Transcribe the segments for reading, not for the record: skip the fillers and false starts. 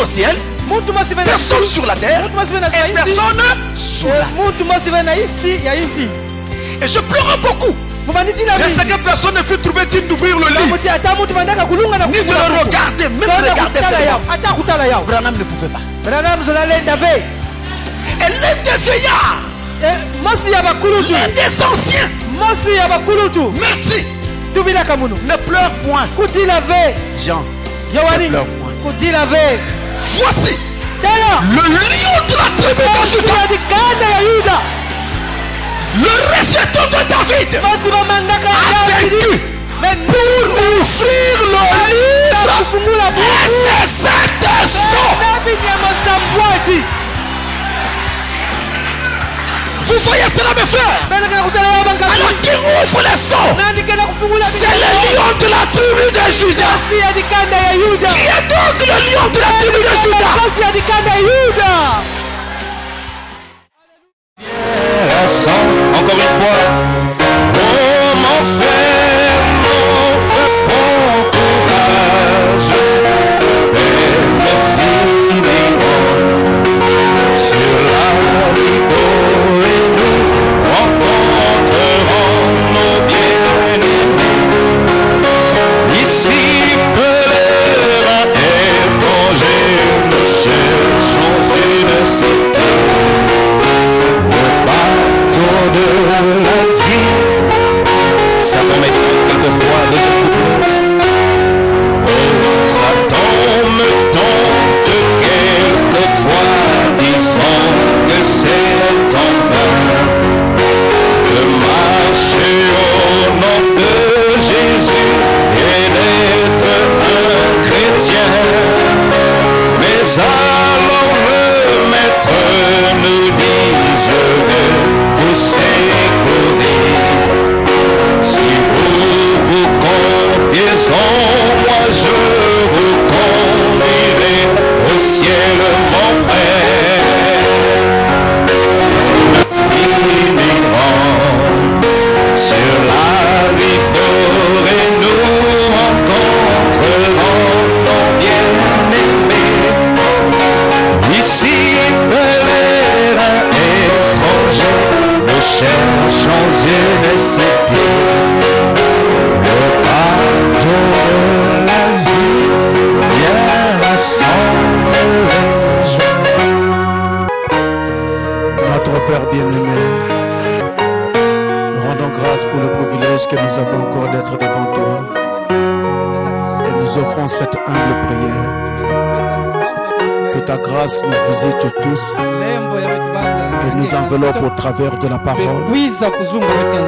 au ciel, personne sur la terre et personne sous la terre. Et je pleurais beaucoup. Et c'est que personne ne fut trouvé digne d'ouvrir le livre, ni de le regarder, même regarder seulement. Branham ne pouvait pas. Et l'un des vieillards, l'un des anciens, merci, ne pleure point. Jean, ne pleure point. Voici le lion de la tribu de Juda, le rejeton de David, a vaincu pour ouvrir le livre. Et c'est cette sang. Vous voyez cela, mes frères? Alors qui ouvre les sons? C'est le lion de la tribu de Juda. Qui est donc le lion de la tribu de Juda? Encore une fois. Oh mon frère, prends courage. Et le finirons sur la rive et nous rencontrerons nos bien-aimés. Ici, pèlerin étranger, nous cherchons une cité. De la vie, Satan m'étonne quelquefois de ce couple. Oh, Satan me tente quelquefois, disant que c'est en vain de marcher au nom de Jésus et d'être un chrétien. Mais alors le maître nous dit, je vais vous secourir. Si vous vous confiez en moi, je vous conduirai au ciel, mon frère. Nous finirons sur la rive d'or et nous rencontrerons nos bien-aimés. Ici, pèlerin étranger, nous cherchons une cité, le pardon de la vie, viens rassembler les gens. Notre Père bien-aimé, nous rendons grâce pour le privilège que nous avons encore d'être devant toi et nous offrons cette humble prière. Que ta grâce nous visite tous et nous enveloppe au travers de la parole,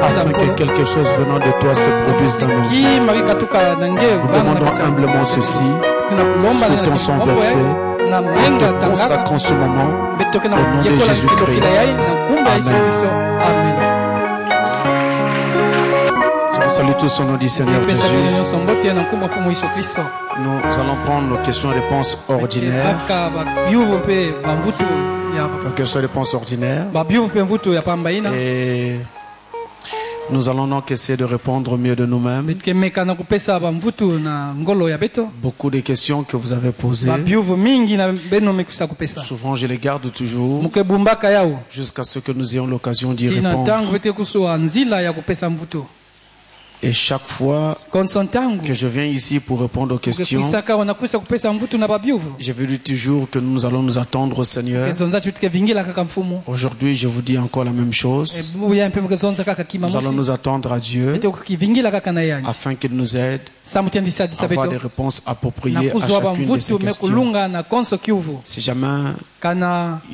afin que quelque chose venant de toi se produise dans nos vies. Nous demandons humblement ceci, sous ton sang versé, en te consacrant ce moment, au nom de Jésus-Christ. Amen. Je salue tous au nom du Seigneur Jésus. Nous allons prendre nos questions-réponses ordinaires. Questions-réponses ordinaires. Et nous allons donc essayer de répondre au mieux de nous-mêmes. Beaucoup de questions que vous avez posées, souvent je les garde toujours jusqu'à ce que nous ayons l'occasion d'y répondre. Et chaque fois que je viens ici pour répondre aux questions, je veux dire toujours que nous allons nous attendre au Seigneur. Aujourd'hui, je vous dis encore la même chose. Nous allons nous attendre à Dieu afin qu'il nous aide à avoir des réponses appropriées à chacune de ces questions. Si jamais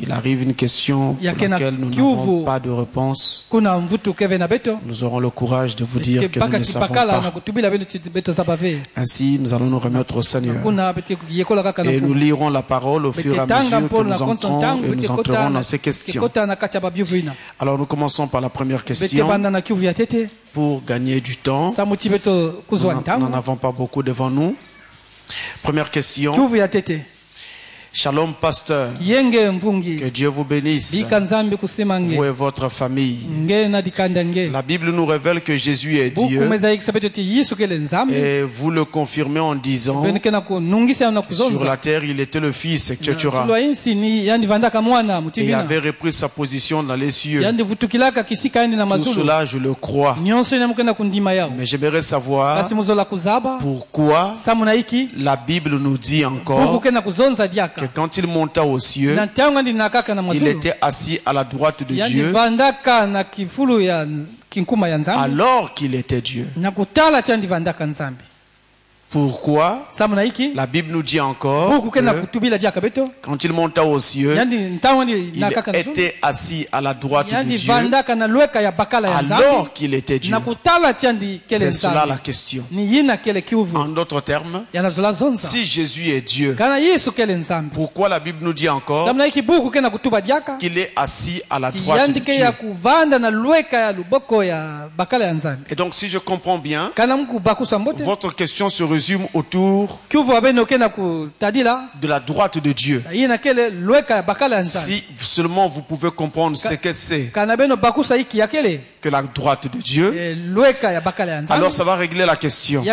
il arrive une question pour laquelle nous n'avons pas de réponse, nous aurons le courage de vous dire que nous ne savons pas. Ainsi, nous allons nous remettre au Seigneur. Et nous lirons la parole au fur et à mesure que nous entrons et nous entrerons dans ces questions. Alors nous commençons par la première question. Pour gagner du temps, nous n'en avons pas beaucoup devant nous. Première question. Shalom, pasteur. Que Dieu vous bénisse. Vous et votre famille. La Bible nous révèle que Jésus est Dieu. Et vous le confirmez en disant, sur la terre, il était le Fils, etc. Et il avait repris sa position dans les cieux. Tout cela, je le crois. Mais j'aimerais savoir pourquoi la Bible nous dit encore que quand il monta aux cieux, il était assis à la droite de Dieu alors qu'il était Dieu. Pourquoi la Bible nous dit encore que quand il monta aux cieux, il était assis à la droite de Dieu alors qu'il était Dieu. C'est cela la question. En d'autres termes, si Jésus est Dieu, pourquoi la Bible nous dit encore qu'il est assis à la droite de Dieu? Et donc si je comprends bien, votre question se résume autour de la droite de Dieu. Si seulement vous pouvez comprendre ce que c'est que la droite de Dieu, alors ça va régler la question.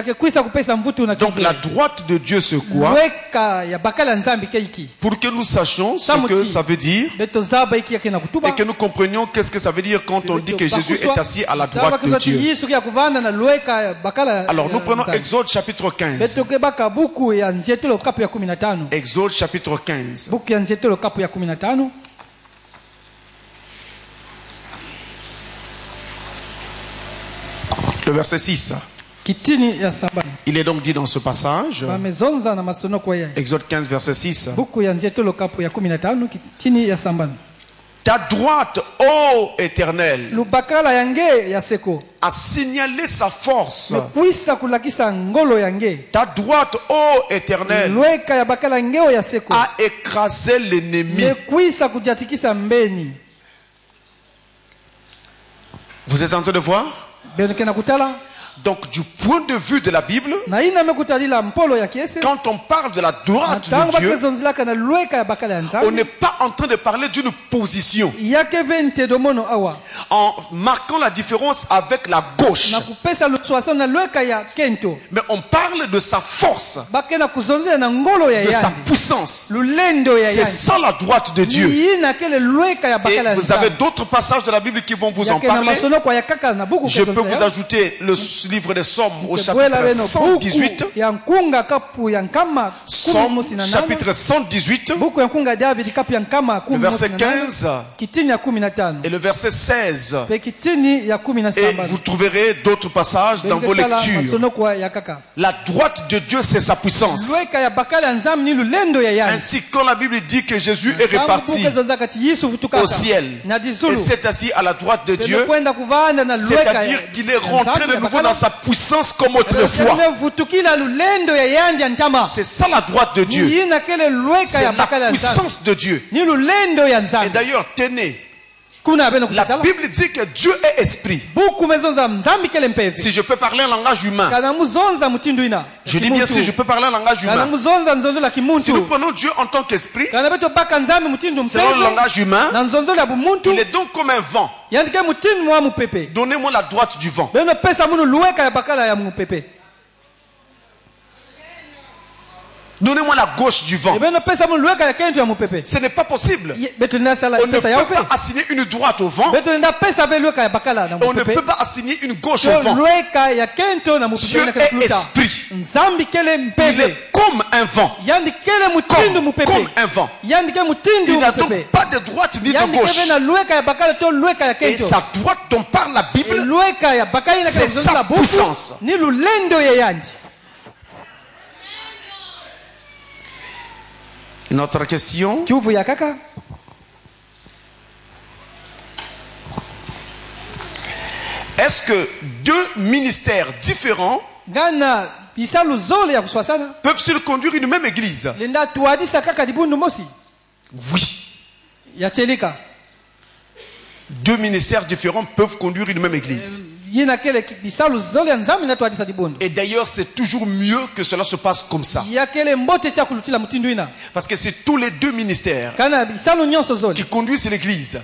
Donc la droite de Dieu c'est quoi? Pour que nous sachions ce que ça veut dire et que nous comprenions qu'est-ce que ça veut dire quand on dit que Jésus est assis à la droite de Dieu. Alors nous prenons Exode chapitre 15. Exode chapitre 15. Le verset 6. Il est donc dit dans ce passage, Exode 15 verset 6, ta droite, ô Éternel, a signalé sa force. Ta droite, ô Éternel, a écrasé l'ennemi. Vous êtes en train de voir? Donc du point de vue de la Bible, quand on parle de la droite de Dieu, on n'est pas en train de parler d'une position en marquant la différence avec la gauche, mais on parle de sa force, de sa puissance. C'est ça la droite de Dieu. Et vous avez d'autres passages de la Bible qui vont vous en parler. Je peux vous ajouter le livre des Psaumes au chapitre 118. Psaume chapitre 118, le verset 15 et le verset 16. Et vous trouverez d'autres passages dans vos lectures. La droite de Dieu, c'est sa puissance. Ainsi, quand la Bible dit que Jésus est reparti au ciel et s'est assis à la droite de Dieu, c'est-à-dire qu'il est rentré de nouveau dans sa puissance comme autrefois. C'est ça la droite de Dieu. C'est la puissance de Dieu. Et d'ailleurs, tenez, la Bible dit que Dieu est esprit. Si je peux parler un langage humain, je dis bien si je peux parler un langage humain. Si nous prenons Dieu en tant qu'esprit, selon le langage humain, il est donc comme un vent. Donnez-moi la droite du vent. Donnez-moi la gauche du vent. Ce n'est pas possible. On ne peut pas assigner une droite au vent. On ne peut pas assigner une gauche au vent. Dieu est esprit. Il est comme un vent. Comme un vent. Il n'a donc pas de droite ni de gauche. Et sa droite dont parle la Bible, c'est sa puissance. Une autre question. Est-ce que deux ministères différents peuvent-ils conduire une même église? Oui. Deux ministères différents peuvent conduire une même église. Et d'ailleurs, c'est toujours mieux que cela se passe comme ça. Parce que c'est tous les deux ministères qui conduisent l'église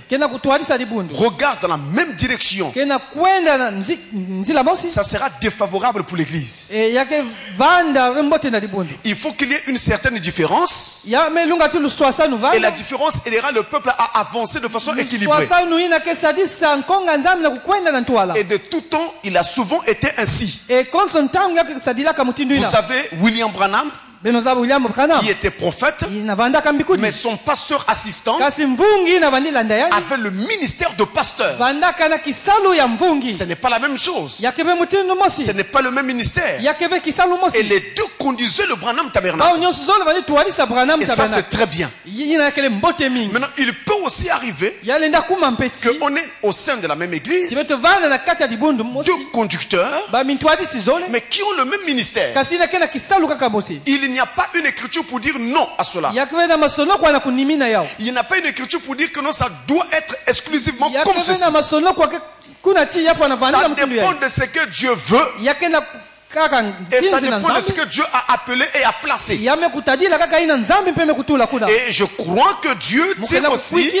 regardent dans la même direction. Ça sera défavorable pour l'église. Il faut qu'il y ait une certaine différence. Et la différence aidera le peuple à avancer de façon équilibrée. Et de tout temps, il a souvent été ainsi. Vous savez, William Branham, qui était prophète, mais son pasteur assistant avait le ministère de pasteur. Ce n'est pas la même chose. Ce n'est pas le même ministère. Et les deux conduisaient le Branham Tabernacle. Et ça, c'est très bien. Maintenant, il peut aussi arriver qu'on est au sein de la même église, deux conducteurs, mais qui ont le même ministère. Il n'y a pas une écriture pour dire non à cela. Il n'y a pas une écriture pour dire que non, ça doit être exclusivement comme ceci. Ça dépend de ce que Dieu veut. Et ça dépend de ce que Dieu a appelé et a placé. Et je crois que Dieu tient aussi,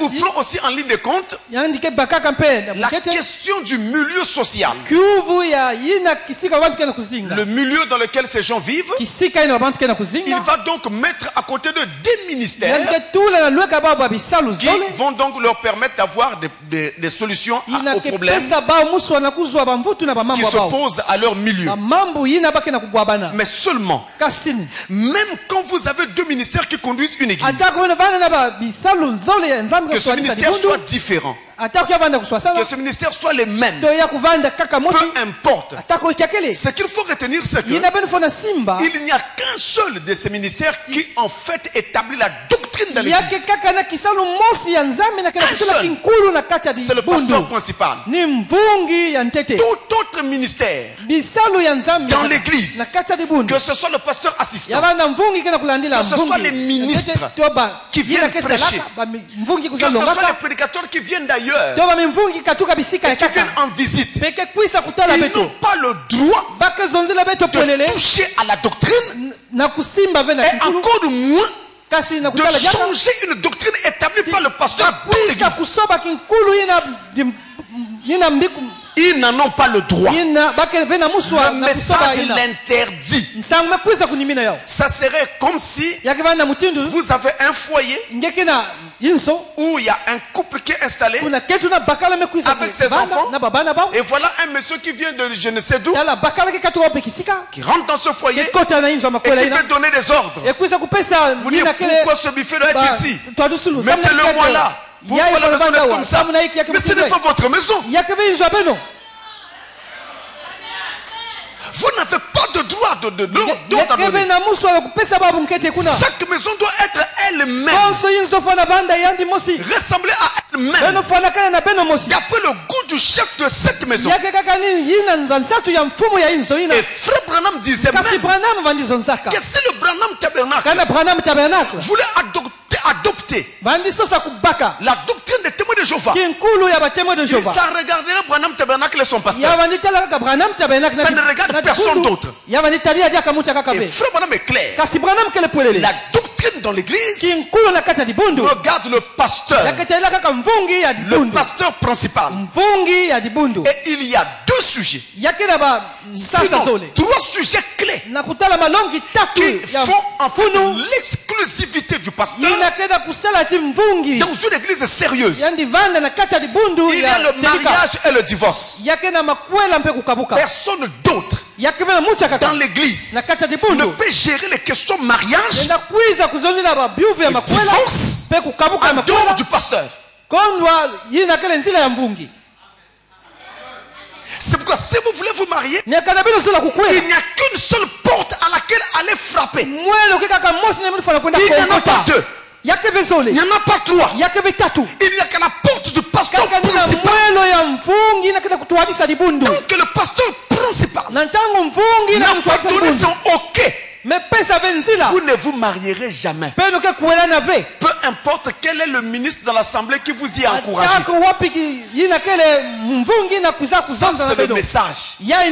ou prend aussi en ligne de compte, la question du milieu social. Le milieu dans lequel ces gens vivent. Il va donc mettre à côté de des ministères qui vont donc leur permettre d'avoir des solutions aux problèmes qui se posent à leur milieu. Mais seulement, même quand vous avez deux ministères qui conduisent une église, que ce ministère soit différent, que ce ministère soit les mêmes, peu importe. Ce qu'il faut retenir, c'est qu'il n'y a qu'un seul de ces ministères qui en fait établit la doctrine de l'église. C'est le pasteur principal. Tout autre ministère dans l'église, que ce soit le pasteur assistant, que ce soit les ministres qui viennent prêcher, que ce soit les prédicateurs qui viennent d'ailleurs et qui viennent en visite, ils n'ont pas le droit de toucher à la doctrine et encore moins de changer une doctrine établie par le pasteur pour l'église. Ils n'en ont pas le droit. Le message l'interdit. Ça serait comme si vous avez un foyer où il y a un couple qui est installé avec ses enfants, et voilà un monsieur qui vient de je ne sais d'où, qui rentre dans ce foyer et qui fait donner des ordres. Vous dites pourquoi ce buffet doit être ici, mettez-le moi là. Pourquoi la maison est comme ça? Mais ce n'est pas votre maison. Vous n'avez pas de droit de donner. Chaque maison doit être elle-même, ressembler à elle-même, d'après le goût du chef de cette maison. Et Frère Branham disait même que si le Branham Tabernacle voulait adopter la doctrine des témoins de Jéhovah, ça regarderait Branham Tabernacle et son pasteur. Ça ne regarde personne d'autre. Et Frère Branham est clair. La doctrine dans l'église regarde le pasteur principal. Et il y a deux sujets, sinon trois sujets clés qui font en fait l'exclusivité du pasteur dans une église sérieuse. Il y a le mariage et le divorce. Personne d'autre dans l'église ne peut gérer les questions mariage et divorce en dehors du pasteur. C'est pourquoi si vous voulez vous marier, il n'y a qu'une seule porte à laquelle aller frapper. Il n'y en a pas deux. Il n'y en a pas trois. Il n'y a qu'à la porte du pasteur principal. Tant que le pasteur principal n'a pas donné son OK vous ne vous marierez jamais. Peu importe quel est le ministre dans l'assemblée qui vous y a encouragé. Ça, c'est le message. Il y a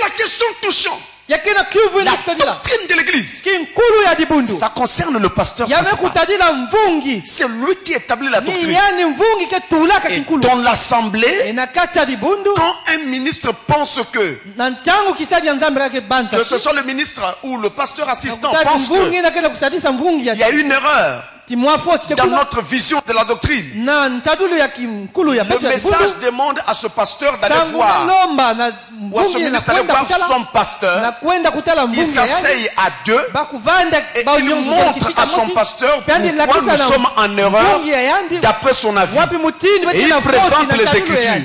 la question touchante. La doctrine de l'église. Ça concerne le pasteur principal. C'est lui qui établit la doctrine. Et dans l'assemblée, quand un ministre pense que ce soit le ministre ou le pasteur assistant pense qu'il y a une erreur dans notre vision de la doctrine, le message demande à ce pasteur d'aller voir, ou à ce ministre d'aller voir son pasteur. Il s'asseye à deux et il montre à son pasteur pourquoi nous sommes en erreur d'après son avis. Et il présente les Écritures.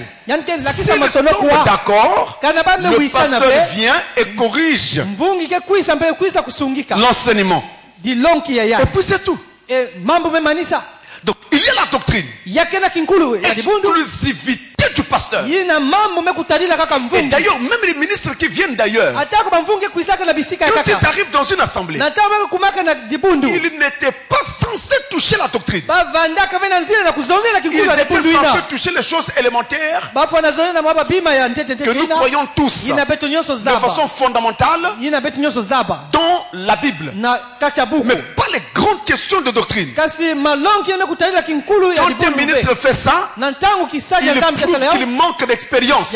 Si nous sommes d'accord, le pasteur vient et corrige l'enseignement. Et puis c'est tout. Donc il y a la doctrine, exclusivité du pasteur. Et d'ailleurs, même les ministres qui viennent d'ailleurs, quand ils arrivent dans une assemblée, ils n'étaient pas censés toucher la doctrine. Ils étaient censés toucher les choses élémentaires que nous croyons tous de façon fondamentale dans la Bible, mais pas les grandes questions de doctrine. Quand un ministre fait ça, il prouve qu'il manque d'expérience.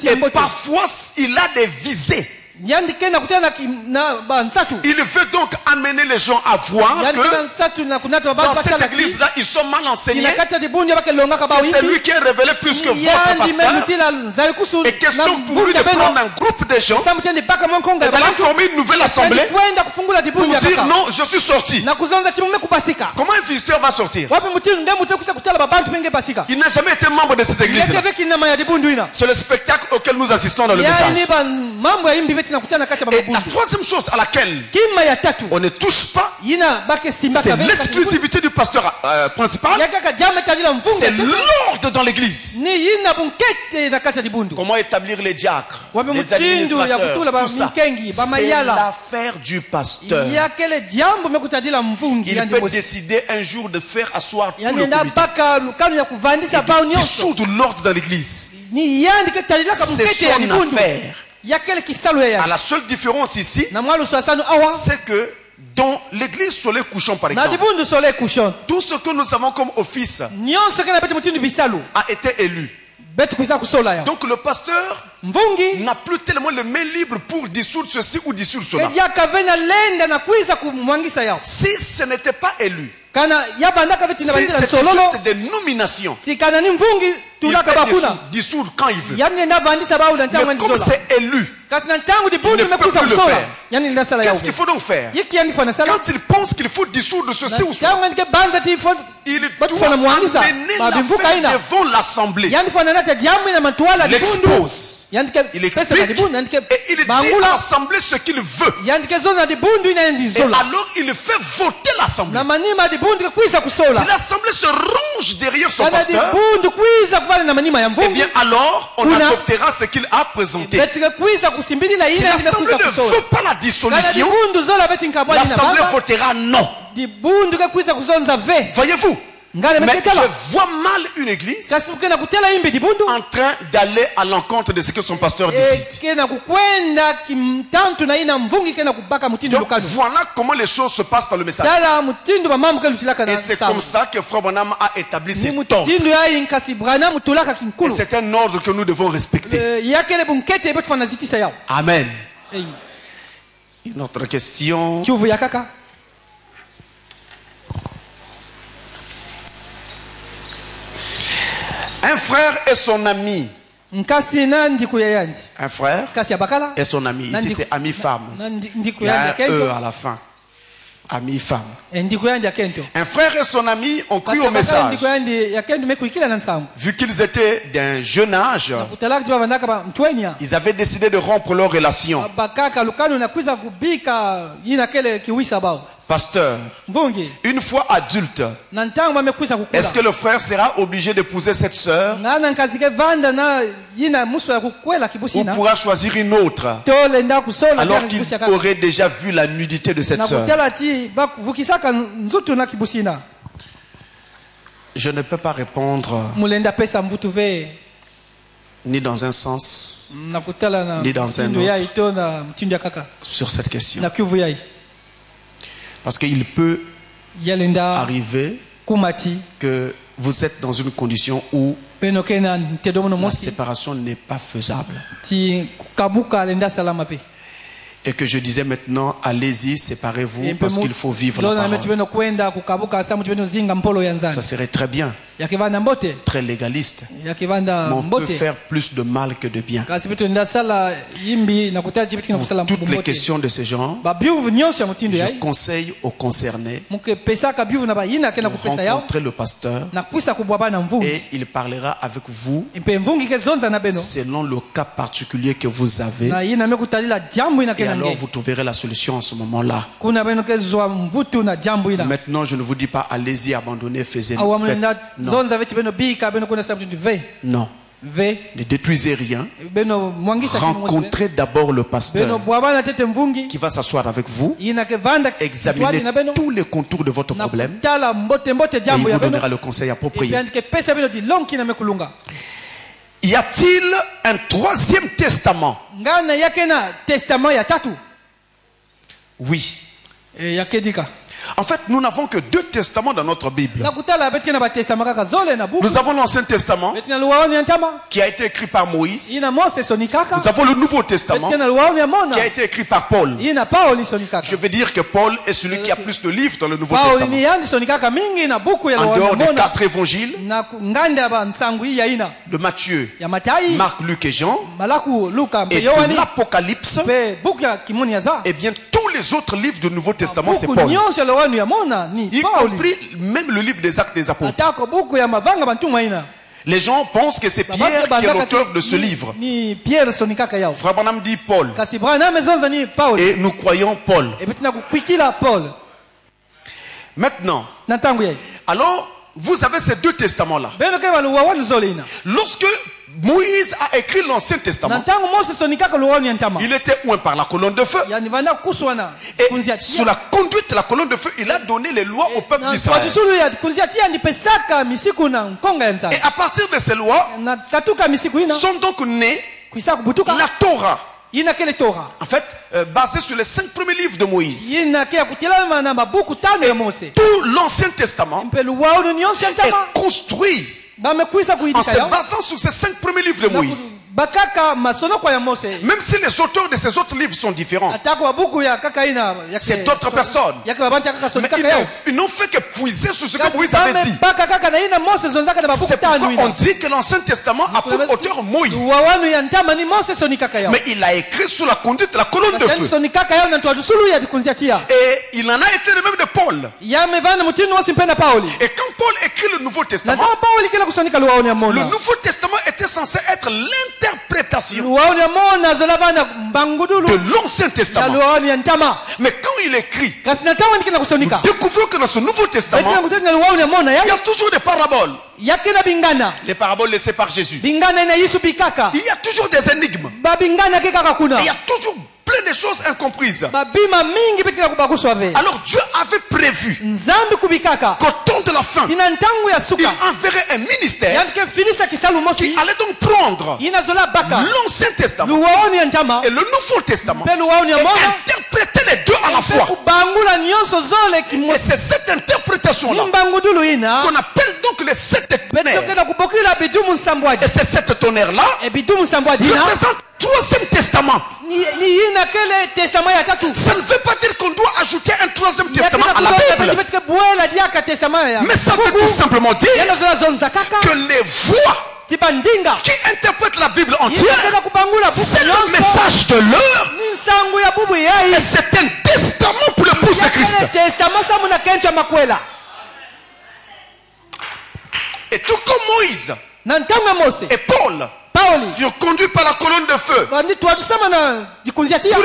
Et parfois, il a des visées. Il veut donc amener les gens à voir que dans cette église-là, ils sont mal enseignés. C'est lui qui est révélé plus que votre pasteur. Et question pour lui de prendre un groupe de gens et d'aller former une nouvelle assemblée pour dire non, je suis sorti. Comment un visiteur va sortir? Il n'a jamais été membre de cette église-là. C'est le spectacle auquel nous assistons dans le message. Et la troisième chose à laquelle on ne touche pas, c'est l'exclusivité du pasteur principal. C'est l'ordre dans l'église. Comment établir les diacres, les administrateurs, tout ça. C'est l'affaire du pasteur. Il peut décider un jour de faire asseoir tout le comité et dissoudre l'ordre dans l'église. C'est son affaire. À la seule différence ici, c'est que dans l'église soleil couchant par exemple, tout ce que nous avons comme office a été élu. Donc le pasteur n'a plus tellement le main libre pour dissoudre ceci ou dissoudre cela. Si ce n'était pas élu, si c'était juste des nominations, il peut dissoudre quand il veut. Mais comme c'est élu, il ne peut plus le faire. Qu'est-ce qu'il faut donc faire? Quand il pense qu'il faut dissoudre ceci ou cela, il doit amener l'affaire devant l'assemblée. Il l'expose. Il explique et il dit à l'assemblée ce qu'il veut. Et alors il fait voter l'assemblée. Si l'assemblée se range derrière son pasteur, eh bien alors on adoptera ce qu'il a présenté. Si l'assemblée ne veut pas la dissolution, l'assemblée votera non. Voyez-vous? Mais je vois mal une église en train d'aller à l'encontre de ce que son pasteur décide. Donc voilà comment les choses se passent dans le message. Et c'est comme ça que Frère Branham a établi cet ordre. Et c'est un ordre que nous devons respecter. Amen. Une autre question. Un frère et son ami. Un frère et son ami. Ici c'est ami femme. Il y a un E à la fin. Ami femme. Un frère et son ami ont cru au message. Vu qu'ils étaient d'un jeune âge, ils avaient décidé de rompre leur relation. Pasteur, une fois adulte, est-ce que le frère sera obligé d'épouser cette sœur ou pourra choisir une autre alors qu'il aurait déjà vu la nudité de cette sœur? Je ne peux pas répondre ni dans un sens, ni dans un autre sur cette question. Parce qu'il peut arriver que vous êtes dans une condition où la séparation n'est pas faisable. Et que je disais maintenant, allez-y, séparez-vous parce qu'il faut vivre la parole. Ça serait très bien, très légaliste. Mais on peut faire plus de mal que de bien. Pour toutes les questions de ce genre, je conseille aux concernés de rencontrer le pasteur et il parlera avec vous selon le cas particulier que vous avez. Et alors vous trouverez la solution en ce moment-là. Maintenant, je ne vous dis pas allez-y, abandonnez, faites. Non. Ne détruisez rien. Rencontrez d'abord le pasteur qui va s'asseoir avec vous, examiner tous les contours de votre problème et il vous donnera le conseil approprié. Y a-t-il un troisième testament? Oui. En fait, nous n'avons que 2 testaments dans notre Bible. Nous avons l'Ancien Testament qui a été écrit par Moïse. Nous avons le Nouveau Testament qui a été écrit par Paul. Je veux dire que Paul est celui qui a plus de livres dans le Nouveau Testament. En dehors des 4 évangiles de Matthieu, Marc, Luc et Jean, et de l'Apocalypse, et bien tous les autres livres du Nouveau Testament, c'est Paul. Y compris même le livre des Actes des Apôtres. Les gens pensent que c'est Pierre qui est l'auteur de ce livre. Frère Branham dit Paul. Et nous croyons Paul. Maintenant, alors, vous avez ces 2 testaments-là. Lorsque Moïse a écrit l'Ancien Testament, il était oint par la colonne de feu. Et sous la conduite de la colonne de feu, il a donné les lois au peuple d'Israël. Et à partir de ces lois, sont donc nées la Torah. En fait, basé sur les 5 premiers livres de Moïse. Et tout l'Ancien Testament est construit en se basant sur ces 5 premiers livres de Moïse. Même si les auteurs de ces autres livres sont différents, c'est d'autres personnes, mais ils n'ont fait que puiser sur ce que Moïse avait dit. C'est pourquoi on dit que l'Ancien Testament a pour auteur Moïse, mais il a écrit sous la conduite de la colonne de feu. Et il en a été le même de Paul. Et quand Paul écrit le Nouveau Testament, le Nouveau Testament était censé être l'interprétation de l'Ancien Testament. Mais quand il écrit, nous découvrons que dans ce Nouveau Testament, il y a toujours des paraboles. Les paraboles laissées par Jésus. Il y a toujours des énigmes. Il y a toujours plein de choses incomprises. Alors Dieu avait prévu qu'au temps de la fin, il enverrait un ministère qui allait donc prendre l'Ancien Testament et le Nouveau Testament et interpréter les deux à la fois. Et c'est cette interprétation-là qu'on appelle donc les 7 tonnerres. Et ces 7 tonnerres-là représentent le 3e testament. Ça ne veut pas dire qu'on doit ajouter un 3e testament à la Bible. Mais ça veut tout simplement dire que les voix qui interprètent la Bible entière, c'est le message de l'heure. Et c'est un testament pour l'épouse de Christ. Et tout comme Moïse et Paul furent conduits par la colonne de feu pour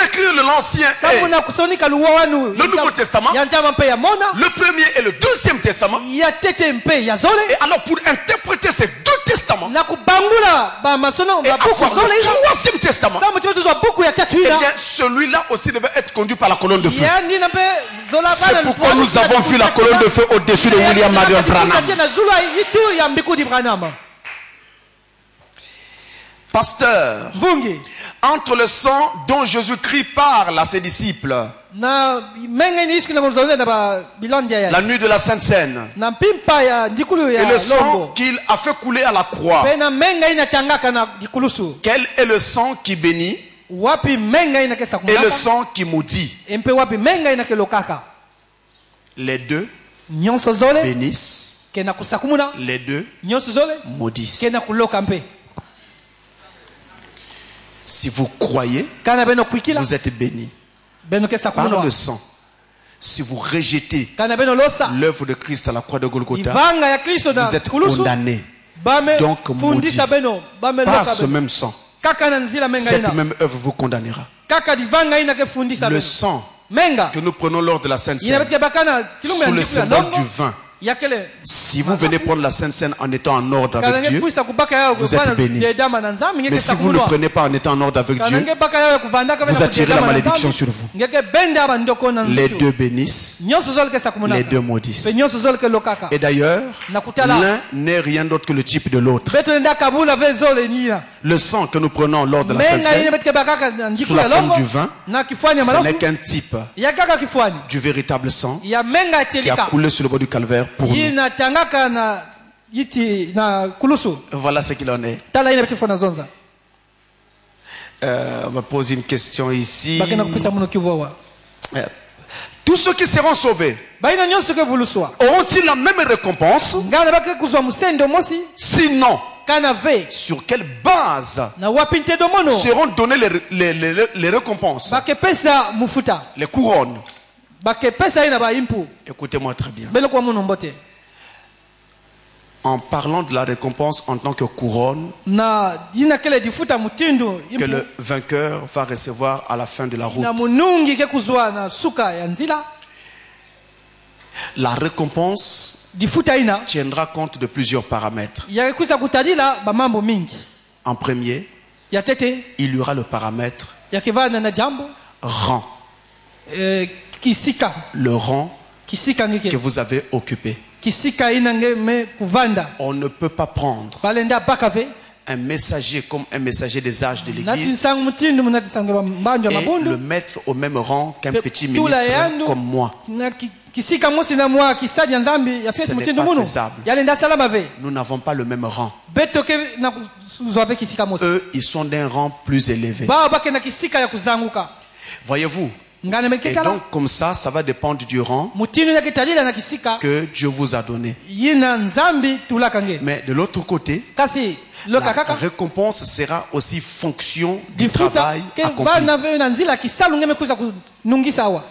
écrire l'Ancien et le Nouveau Testament, le premier et le deuxième testament. Et alors pour interpréter ces deux testaments et avoir le troisième testament, eh bien celui-là aussi devait être conduit par la colonne de feu. C'est pourquoi nous avons vu la colonne de feu au-dessus de William Marion Branham. Pasteur, entre le sang dont Jésus-Christ parle à ses disciples, la nuit de la Sainte Seine, et le sang qu'il a fait couler à la croix, quel est le sang qui bénit et le sang qui maudit? Les deux bénissent, les deux maudissent. Si vous croyez, vous êtes bénis par le sang. Si vous rejetez l'œuvre de Christ à la croix de Golgotha, vous êtes condamnés, donc maudits par ce même sang. Cette même œuvre vous condamnera. Le sang que nous prenons lors de la Sainte Seine, sous le symbole du vin. Si vous venez prendre la Sainte Seine en étant en ordre avec Dieu, vous êtes bénis. Mais si vous ne prenez pas en étant en ordre avec Dieu, vous attirez la malédiction sur vous. Les deux bénissent, les deux maudissent. Et d'ailleurs, l'un n'est rien d'autre que le type de l'autre. Le sang que nous prenons lors de la Sainte Seine, sous la forme du vin, ce n'est qu'un type du véritable sang qui a coulé sur le bord du calvaire pour nous. Voilà ce qu'il en est. On me pose une question ici. Tous ceux qui seront sauvés auront-ils la même récompense? Sinon, sur quelle base seront données les récompenses, les couronnes? Écoutez-moi très bien. En parlant de la récompense en tant que couronne que le vainqueur va recevoir à la fin de la route, la récompense tiendra compte de plusieurs paramètres. En premier, il y aura le paramètre rang. Le rang que vous avez occupé. On ne peut pas prendre un messager comme un messager des âges de l'église et le mettre au même rang qu'un petit ministre comme moi. Ce n'est pas faisable. Nous n'avons pas le même rang. Eux, ils sont d'un rang plus élevé. Voyez-vous? Et donc comme ça, ça va dépendre du rang que Dieu vous a donné. Mais de l'autre côté, la récompense sera aussi fonction du travail accompli.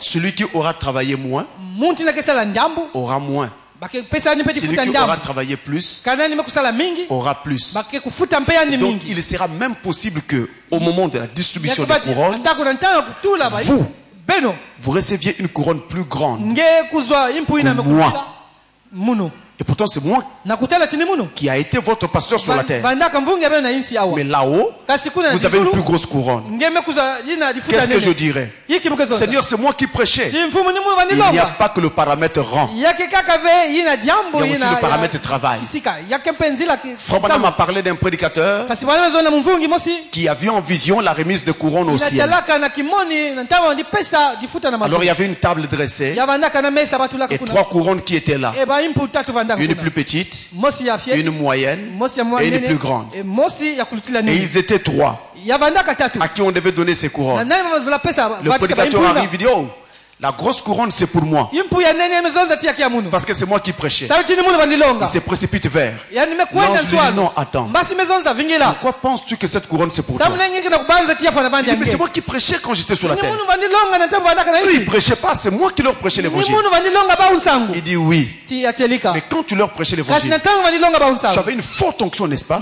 Celui qui aura travaillé moins aura moins. Celui qui aura travaillé plus aura plus. Donc il sera même possible que au moment de la distribution des couronnes, vous receviez une couronne plus grande que moi. Et pourtant c'est moi qui a été votre pasteur sur la terre. Mais là-haut, vous avez une plus grosse couronne. Qu'est-ce que je dirais? Seigneur, c'est moi qui prêchais. Il n'y a pas que le paramètre rang. Il y a aussi le paramètre travail. Frère Branham a parlé d'un prédicateur qui a vu en vision la remise de couronne au ciel. Alors il y avait une table dressée et 3 couronnes qui étaient là. Une plus petite, une moyenne et une plus grande. Et ils étaient 3 à qui on devait donner ces couronnes. Le prédicateur arrive et dit: oh, La grosse couronne, c'est pour moi. Parce que c'est moi qui prêchais. Il se précipite vers. L'ange lui dit non, attends. Pourquoi penses-tu que cette couronne, c'est pour toi? Il dit, mais c'est moi qui prêchais quand j'étais sur la terre. Eux, ils ne prêchaient pas, c'est moi qui leur prêchais l'évangile. Il dit oui. Mais quand tu leur prêchais l'évangile, tu avais une forte onction, n'est-ce pas?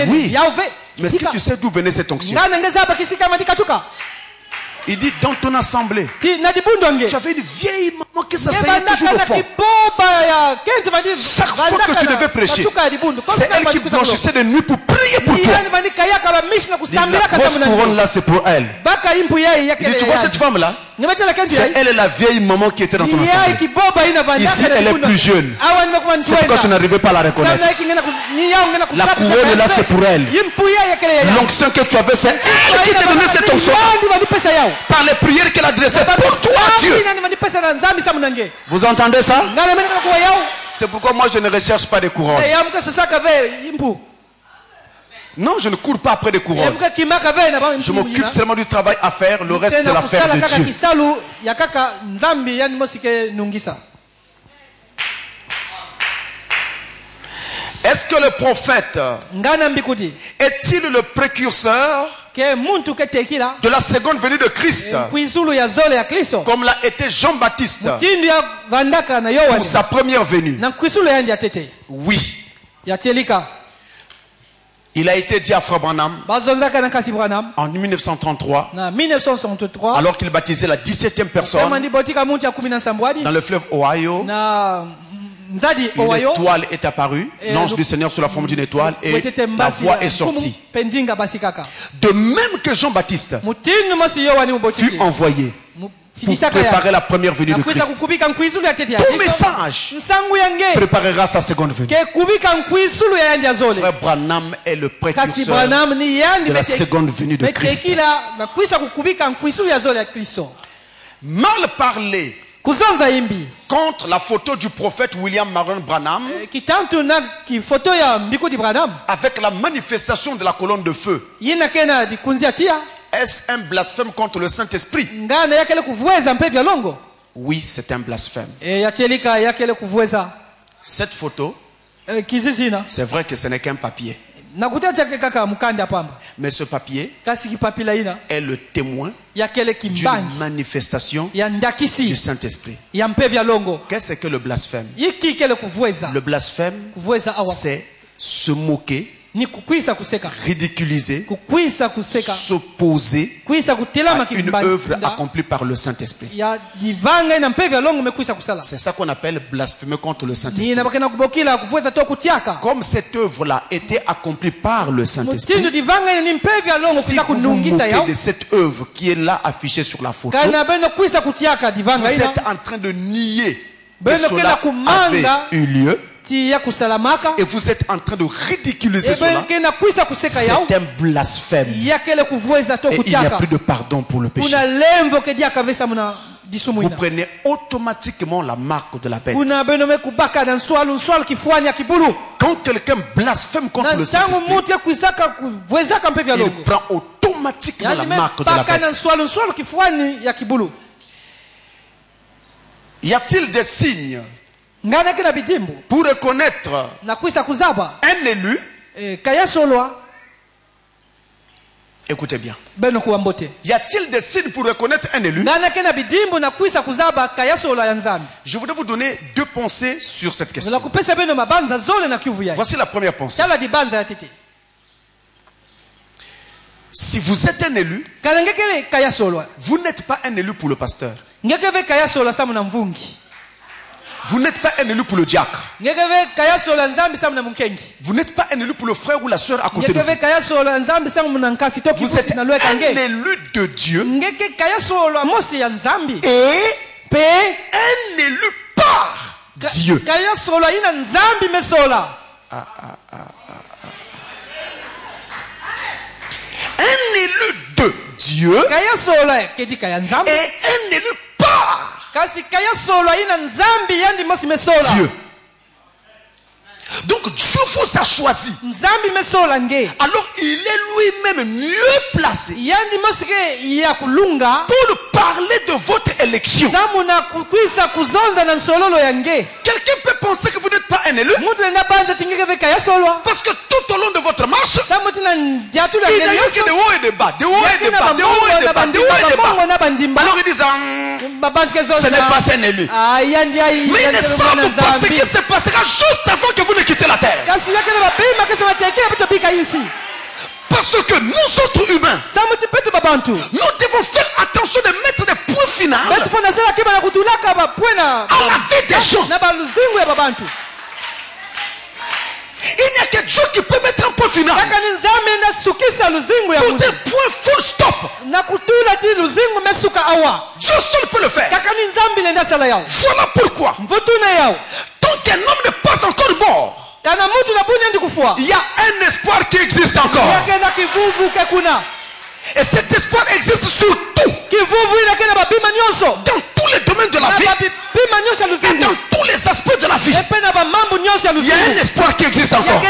Oui. Mais est-ce que tu sais d'où venait cette onction? Il dit dans ton assemblée, tu avais une vieille maman qui s'asseyait toujours au fond. Chaque fois que tu devais prêcher, c'est elle qui blanchissait de nuit pour prier pour toi. La grosse couronne là, c'est pour elle. Il dit, tu vois cette femme là, elle est la vieille maman qui était dans ton assemblée. Ici, elle est plus jeune. C'est pourquoi tu n'arrivais pas à la reconnaître. La couronne là, c'est pour elle. L'onction que tu avais, c'est elle qui t'a donné cette onction. Par les prières qu'elle adressait pour toi, Dieu. Vous entendez ça? C'est pourquoi moi je ne recherche pas des couronnes. Non, je ne cours pas après des couronnes. Je m'occupe seulement du travail à faire. Le reste, c'est l'affaire de Dieu. Est-ce que le prophète est-il le précurseur de la seconde venue de Christ, comme l'a été Jean-Baptiste pour sa première venue? Oui. Il a été dit à Frère Branham en 1933, alors qu'il baptisait la 17e personne dans le fleuve Ohio. Une étoile est apparue, l'ange du Seigneur sous la forme d'une étoile, et la voix est sortie. De même que Jean-Baptiste fut envoyé pour préparer la première venue de Christ. Ton message préparera sa seconde venue. Frère Branham est le précurseur de la seconde venue de Christ. Mal parler contre la photo du prophète William Marion Branham, avec la manifestation de la colonne de feu, est-ce un blasphème contre le Saint-Esprit? Oui, c'est un blasphème. Cette photo, c'est vrai que ce n'est qu'un papier. Mais ce papier est le témoin d'une manifestation du Saint-Esprit. Qu'est-ce que le blasphème? Le blasphème, c'est se moquer, ridiculiser, s'opposer à une œuvre accomplie par le Saint-Esprit. C'est ça qu'on appelle blasphémer contre le Saint-Esprit. Comme cette œuvre-là était accomplie par le Saint-Esprit, si vous vous moquez de cette œuvre qui est là affichée sur la photo, vous êtes en train de nier que cela avait eu lieu. Et vous êtes en train de ridiculiser cela. C'est un blasphème. Et il n'y a plus de pardon pour le péché. Vous prenez automatiquement la marque de la bête. Quand quelqu'un blasphème contre le Saint-Esprit, il prend automatiquement la marque de la bête. Y a-t-il des signes pour reconnaître un élu? Écoutez bien. Y a-t-il des signes pour reconnaître un élu? Je voudrais vous donner deux pensées sur cette question. Voici la première pensée. Si vous êtes un élu, vous n'êtes pas un élu pour le pasteur. Vous n'êtes pas un élu pour le diacre. Vous n'êtes pas un élu pour le frère ou la soeur à côté de vous. Vous êtes un élu de Dieu et un élu par Dieu. Un élu de Dieu et un élu par Dieu. Donc Dieu vous a choisi. Alors il est lui-même mieux placé pour le parler de votre élection. Quelqu'un peut penser que vous n'êtes pas un élu. Parce que tout au long de votre marche, il n'y a eu que des hauts et des bas. Des hauts et des bas. Des hauts et des bas. Des hauts et des bas. Alors ils disent, ce n'est pas un élu. Mais ils ne savent pas ce qui se passera juste avant que vous ne quittez la terre. Parce que nous autres humains, nous devons faire attention de mettre des points finaux à la vie des gens. Il n'y a que Dieu qui peut mettre un point final. Pour des points full stop. Dieu seul peut le faire. Voilà pourquoi, tant qu'un homme n'est pas encore mort, il y a un espoir qui existe encore. Et cet espoir existe sur tout. Dans tous les domaines de la vie. Et dans tous les aspects de la vie. Il y a un espoir qui existe encore.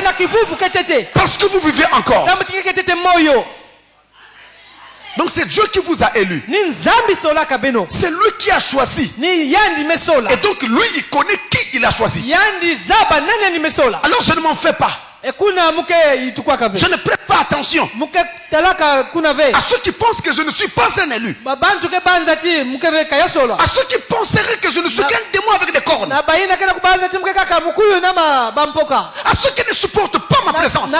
Parce que vous vivez encore. Donc c'est Dieu qui vous a élu. C'est lui qui a choisi. Et donc lui il connaît qui il a choisi. Alors je ne m'en fais pas. Je ne prête pas attention à ceux qui pensent que je ne suis pas un élu. À ceux qui penseraient que je ne suis qu'un démon avec des cornes. À ceux qui ne supportent pas ma présence. Je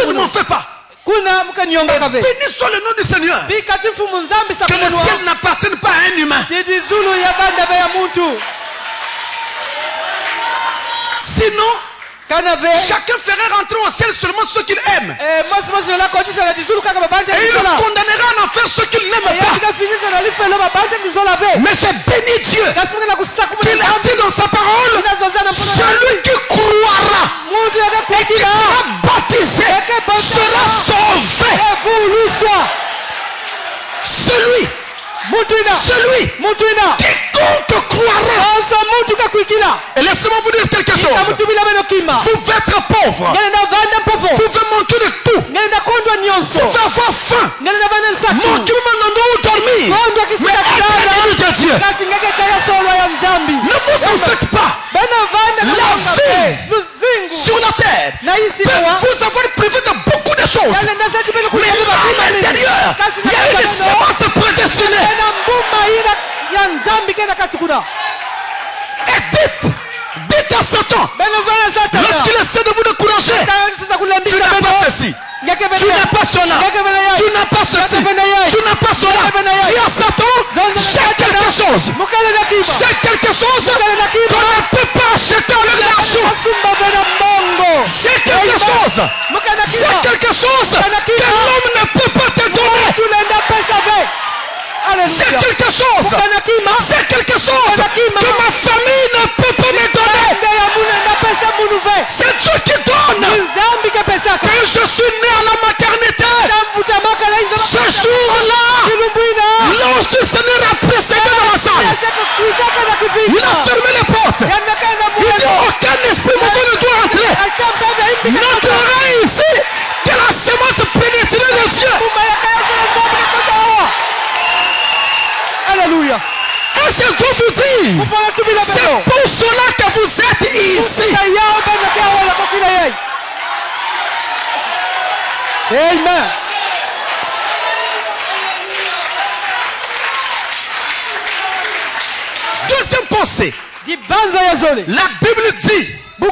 ne m'en fais pas. Béni soit le nom du Seigneur. Que le ciel n'appartienne pas à un humain. Sinon chacun ferait rentrer au ciel seulement ceux qu'il aime. Et il condamnera en enfer ceux qu'il n'aime pas. Mais j'ai béni Dieu qu'il a dit dans sa parole, celui qui croira et qui sera baptisé sera sauvé. Celui quiconque croira. Et laissez-moi vous dire quelque chose. Vous pouvez être pauvre. Vous pouvez manquer de tout. Vous pouvez avoir faim. Manquer même de dormir. Mais être élu de Dieu. Ne vous en faites pas. La vie sur la terre peut vous avoir privé de beaucoup de choses. Mais à l'intérieur, il y a une semence prédestinée. Et dites à Satan, lorsqu'il essaie de vous décourager, tu n'as pas ceci, tu n'as pas cela, tu n'as pas ceci, tu n'as pas cela. Dis à Satan, j'ai quelque chose, j'ai quelque chose qu'on ne peut pas acheter avec l'argent. J'ai quelque chose que l'homme ne peut pas te donner. J'ai quelque chose que ma famille ne peut pas me donner. C'est Dieu qui donne. Quand je suis né à la maternité, ce jour-là, l'ange du Seigneur a précédé dans la salle. Il a fermé les portes. Il dit aucun esprit mauvais ne doit entrer. N'entrera ici que la semence prédestinée de Dieu. Alléluia. Et je dois vous dire, c'est pour cela que vous êtes ici. Amen. Deuxième pensée. La Bible dit, là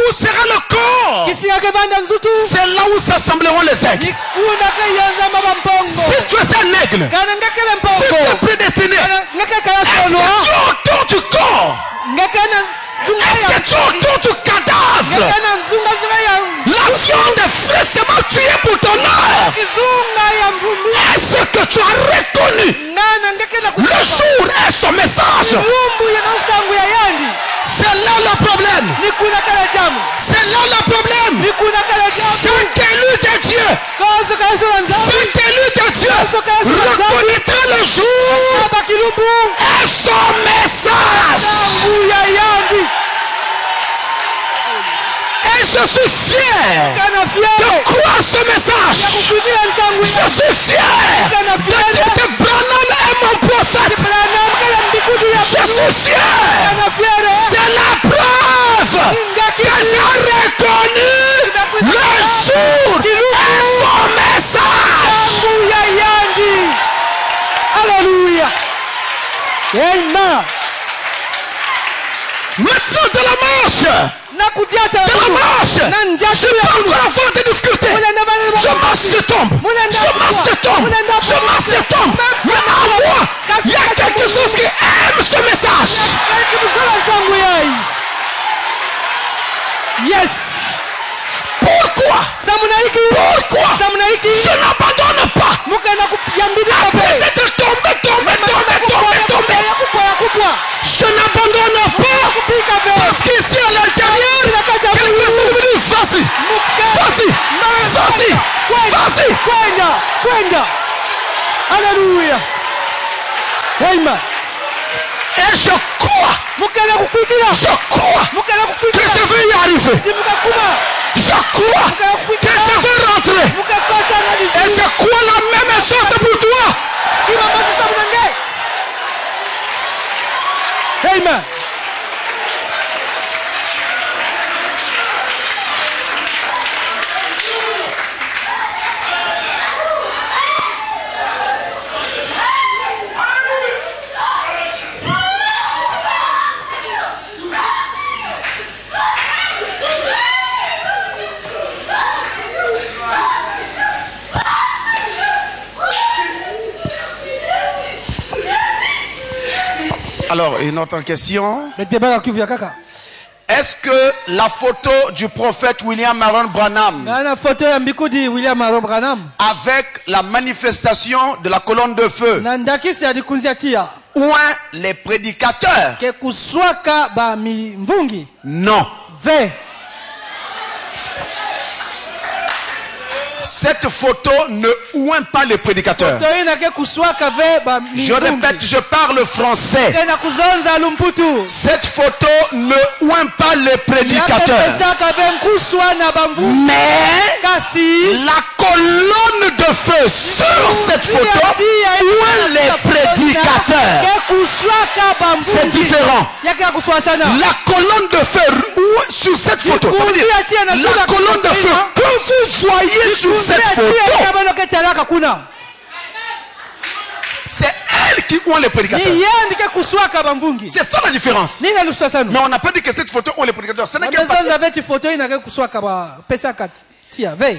où sera le corps, c'est là où s'assembleront les aigles. Si tu es un aigle, si tu es prédestiné, est-ce que tu es autour du corps? Est-ce que tu es autour du cadavre? La viande est fraîchement tuée pour ton honneur. Est-ce que tu as reconnu le jour et son message? C'est là le problème. C'est là le problème. Chaque élu de Dieu, reconnaîtra le jour et son message. Et Je suis fier de croire ce message. Je suis fier de dire que Branham est mon prophète. Je suis fier. C'est la preuve que j'ai reconnu le jour et son message. Alléluia. Amen. Maintenant de la marche. Je parle encore avant des difficultés. Je marche, je tombe. Je marche, je tombe. Je marche, je tombe. Mais à moi, il y a quelque chose qui aime ce message. Yes. Pourquoi? Pourquoi? Je n'abandonne pas. Après être tombé. Je n'abandonne pas. Parce qu'ici à l'intérieur, quelque chose me dit vas-y. Alléluia. Amen. Et je crois que je vais y arriver. Je crois que je vais rentrer. Et je crois la même chose pour toi. Amen. Alors, une autre question. Est-ce que la photo du prophète William Aaron Branham avec la manifestation de la colonne de feu ou les prédicateurs? Non. Cette photo ne ouin pas les prédicateurs. Je répète, je parle français. Cette photo ne ouin pas les prédicateurs. Mais la colonne de feu sur cette photo ouin les prédicateurs. C'est différent. La colonne de feu sur cette photo, ça veut dire la colonne de feu que vous voyez sur cette photo, c'est elle qui ouin les prédicateurs. C'est ça la différence. Mais on n'a pas dit que cette photo ouin les prédicateurs. Ce n'est qu'un papier.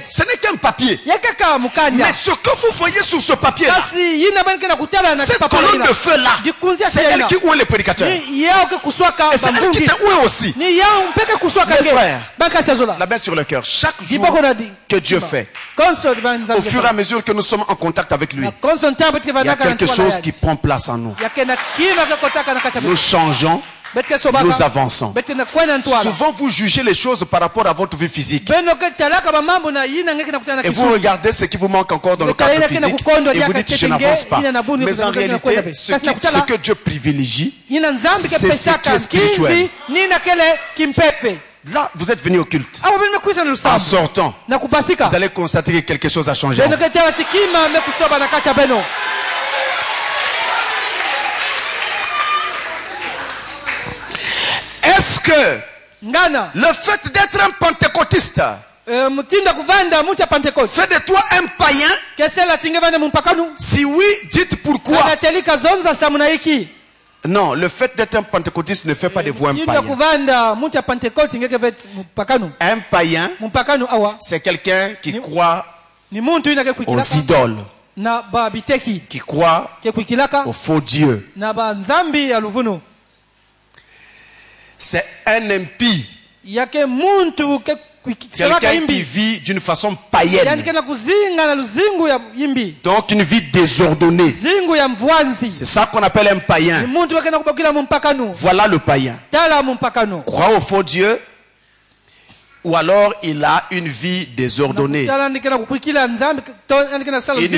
Ce n'est qu'un papier. Mais ce que vous voyez sur ce papier là, cette colonne de feu là, c'est elle qui ouin les prédicateurs. Et c'est elle qui te ouin aussi. Mes frères, la main sur le cœur. Chaque jour que Dieu fait, au fur et à mesure que nous sommes en contact avec lui, il y a quelque chose qui prend place en nous. Nous changeons. Nous avançons. Souvent vous jugez les choses par rapport à votre vie physique. Et vous regardez ce qui vous manque encore dans le cadre physique. Et vous dites je n'avance pas. Mais en réalité, ce que Dieu privilégie, c'est ce qui est spirituel. Là, vous êtes venu au culte. En sortant, vous allez constater que quelque chose a changé. Est-ce que le fait d'être un pentecôtiste fait de toi un païen? Si oui, dites pourquoi. Non, le fait d'être un pentecôtiste ne fait pas de vous un païen. Un païen, c'est quelqu'un qui croit aux idoles, qui croit aux faux dieux. C'est un impie. Quelqu'un qui vit d'une façon païenne. Donc une vie désordonnée. C'est ça qu'on appelle un païen. Voilà le païen. Croit au faux Dieu. Ou alors il a une vie désordonnée. Une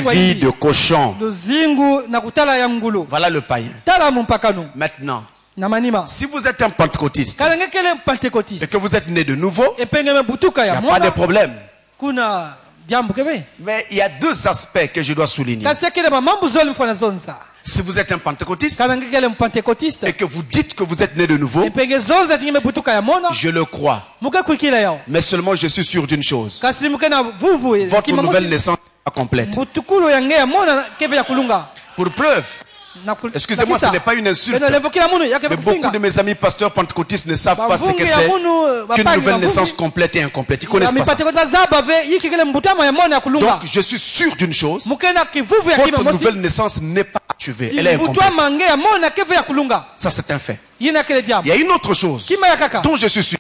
vie de cochon. Voilà le païen. Maintenant, Si vous êtes un pentecôtiste et que vous êtes né de nouveau, il n'y a pas de problème. Mais il y a deux aspects que je dois souligner. Si vous êtes un pentecôtiste et que vous dites que vous êtes né de nouveau, je le crois. Mais seulement je suis sûr d'une chose. Votre nouvelle naissance n'est pas complète. Pour preuve, excusez-moi, ce n'est pas une insulte, mais beaucoup de mes amis pasteurs pentecôtistes ne savent pas ce que c'est qu'une nouvelle naissance complète et incomplète. Ils ne connaissent pas ça. Donc je suis sûr d'une chose, votre nouvelle naissance n'est pas achevée, elle est incomplète. Ça c'est un fait. Il y a une autre chose dont je suis sûr,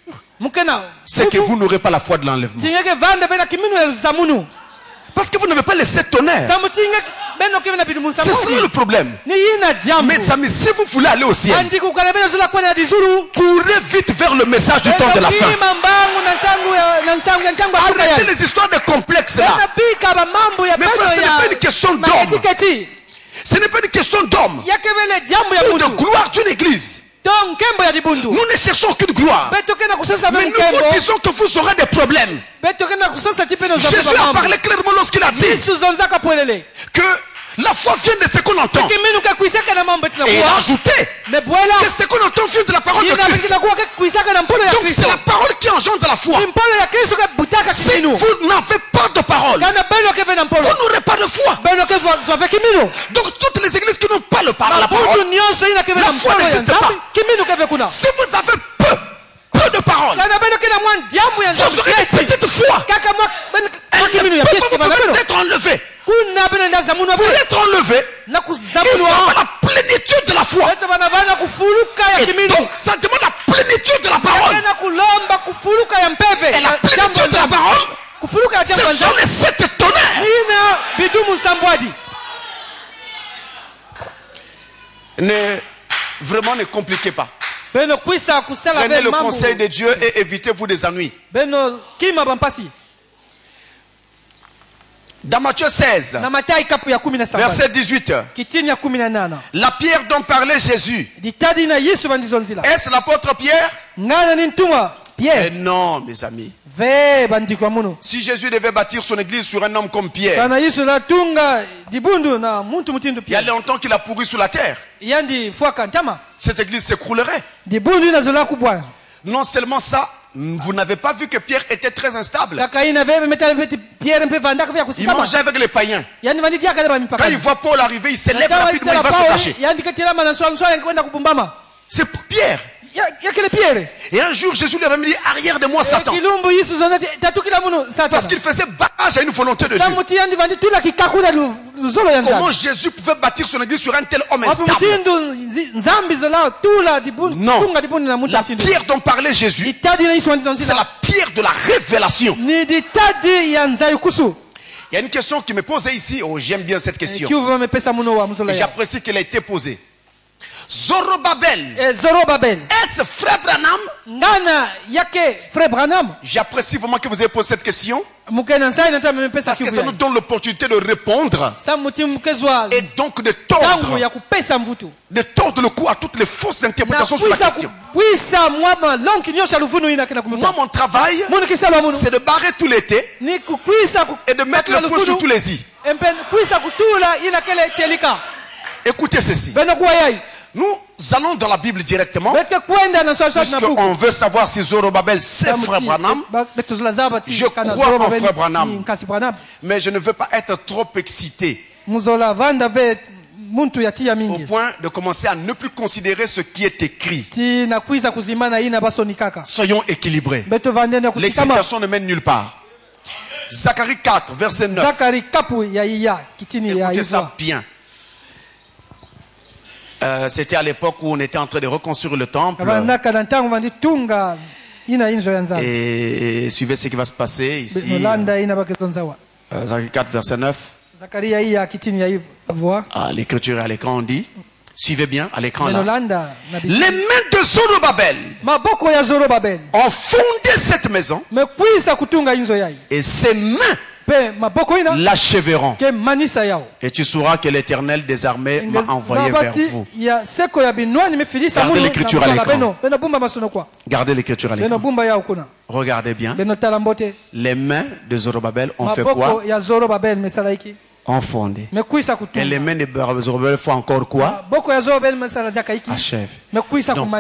c'est que vous n'aurez pas la foi de l'enlèvement. Parce que vous n'avez pas les 7 tonnerres. C'est ça le problème. Mes amis, si vous voulez aller au ciel, courez vite vers le message du temps de la fin. Arrêtez les histoires de complexes là. Mais frère, ce n'est pas une question d'homme. Ce n'est pas une question d'homme ou de gloire d'une église. Nous ne cherchons aucune gloire. Mais nous vous disons que vous aurez des problèmes. Jésus a parlé clairement lorsqu'il a dit que la foi vient de ce qu'on entend. Et il a ajouté que ce qu'on entend vient de la parole de Christ. Donc c'est la parole qui engendre la foi. Si vous n'avez pas de parole, vous n'aurez pas de foi. Donc toutes les églises qui n'ont pas la parole, la foi n'existe pas. Si vous avez peu de paroles, vous aurez une petite foi. Elle peut être enlevée. Pour être enlevé, il faut avoir la plénitude de la foi. Et donc, ça demande la plénitude de la parole. Et la plénitude de la parole, ce sont les 7 tonnerres. Vraiment ne compliquez pas. Prenez le conseil de Dieu et évitez-vous des ennuis. Dans Matthieu 16, verset 18, la pierre dont parlait Jésus, est-ce l'apôtre Pierre? Et non, mes amis. Si Jésus devait bâtir son église sur un homme comme Pierre, il y a longtemps qu'il a pourri sous la terre. Cette église s'écroulerait. Non seulement ça, vous n'avez pas vu que Pierre était très instable. Il mangeait avec les païens. Quand il voit Paul arriver, il s'élève rapidement, il va se cacher. C'est Pierre. Et un jour, Jésus lui avait dit, arrière de moi, Satan. Parce qu'il faisait barrage à une volonté de Dieu. Comment Jésus pouvait bâtir son église sur un tel homme instable? Non. La pierre dont parlait Jésus, c'est la pierre de la révélation. Il y a une question qui me posait ici. Oh, j'aime bien cette question. J'apprécie qu'elle ait été posée. Zorobabel. Est-ce frère Branham? J'apprécie vraiment que vous ayez posé cette question. Parce que ça nous donne l'opportunité de répondre. Et donc de tordre le cou à toutes les fausses interprétations sur la question. Moi, mon travail, c'est de barrer tout l'été et de mettre le point sur tous les i. Écoutez ceci. Nous allons dans la Bible directement. Puisqu'on veut savoir si Zorobabel c'est frère Branham. Je crois en frère Branham. Mais je ne veux pas être trop excité au point de commencer à ne plus considérer ce qui est écrit. Soyons équilibrés. L'excitation ne mène nulle part. Zacharie 4, verset 9. Écoutez ça bien. C'était à l'époque où on était en train de reconstruire le temple. Et suivez ce qui va se passer ici. Zacharie 4, verset 9. L'écriture est à l'écran, on dit. Suivez bien, à l'écran là. Les mains de Zorobabel ont fondé cette maison. Et ses mains l'achèveront. Et tu sauras que l'Éternel des armées m'a envoyé vers vous. Gardez l'écriture à l'écran. Gardez l'écriture à l'écran. Regardez bien. Les mains de Zorobabel ont fait quoi? Ont fondé. Et les mains de Zorobabel font encore quoi? Achève. Donc,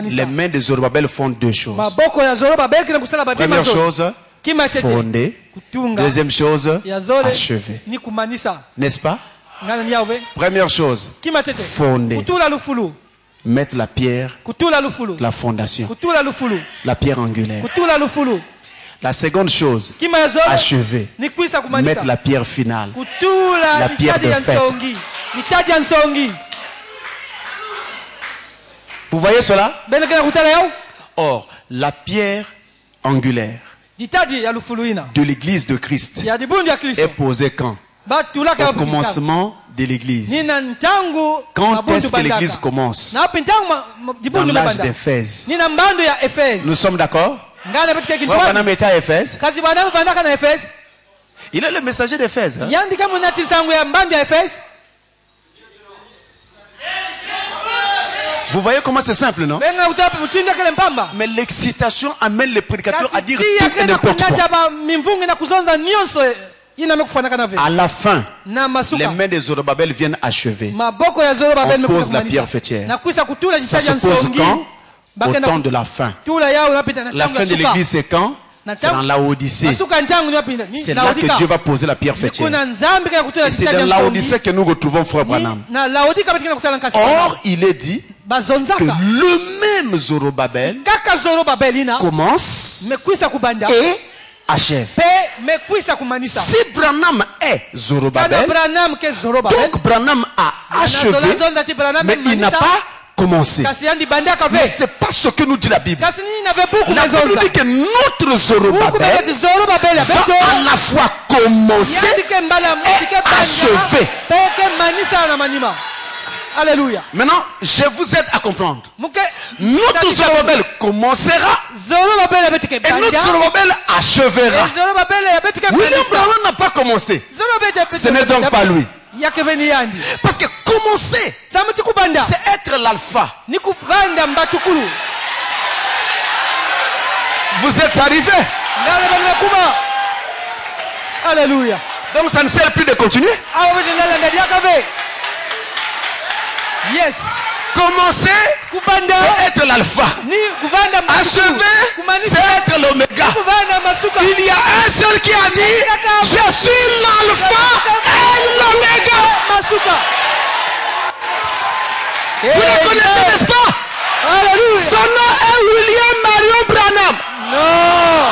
les mains de Zorobabel font deux choses. Première chose, fonder. Deuxième chose, achever. N'est-ce pas? Première chose, fonder. Mettre la pierre, la fondation, la pierre angulaire. La seconde chose, achever. Mettre la pierre finale, la pierre de fête. Vous voyez cela? Or, la pierre angulaire de l'église de Christ est posée quand? Au commencement de l'église. Quand est-ce que l'église commence? Dans l'âge d'Éphèse. Nous sommes d'accord? Frère Branham était à Éphèse. Il est le messager d'Éphèse. Hein? Vous voyez comment c'est simple, non? Mais l'excitation amène les prédicateurs à dire tout et n'importe quoi. À la fin, les mains de Zorobabel viennent achever. On pose la pierre fêtière. Ça se pose quand? Au temps de la fin. La fin de l'église, c'est quand? C'est dans Laodicée. C'est là que Dieu va poser la pierre fêtière. Et c'est dans Laodicée que nous retrouvons Frère Branham. Or, il est dit que le même Zorobabel commence et achève. Si Branham est Zorobabel, donc Branham a achevé, mais il n'a pas commencé. Mais c'est pas ce que nous dit la Bible. La Bible nous dit que notre Zorobabel va à la fois commencer et achever. Alléluia. Maintenant, je vous aide à comprendre. Notre Zorobabel commencera et notre Zorobabel achèvera. William Branham n'a pas commencé. Ce n'est donc pas lui. Parce que commencer, c'est être l'alpha. Vous êtes arrivés. Alléluia. Donc ça ne sert plus de continuer. Yes. Commencer, c'est être l'alpha. Achever, c'est être l'oméga. Il y a un seul qui a dit: je suis l'alpha et l'oméga. Vous le connaissez, n'est-ce pas? Alléluia. Son nom est William Marion Branham. Non.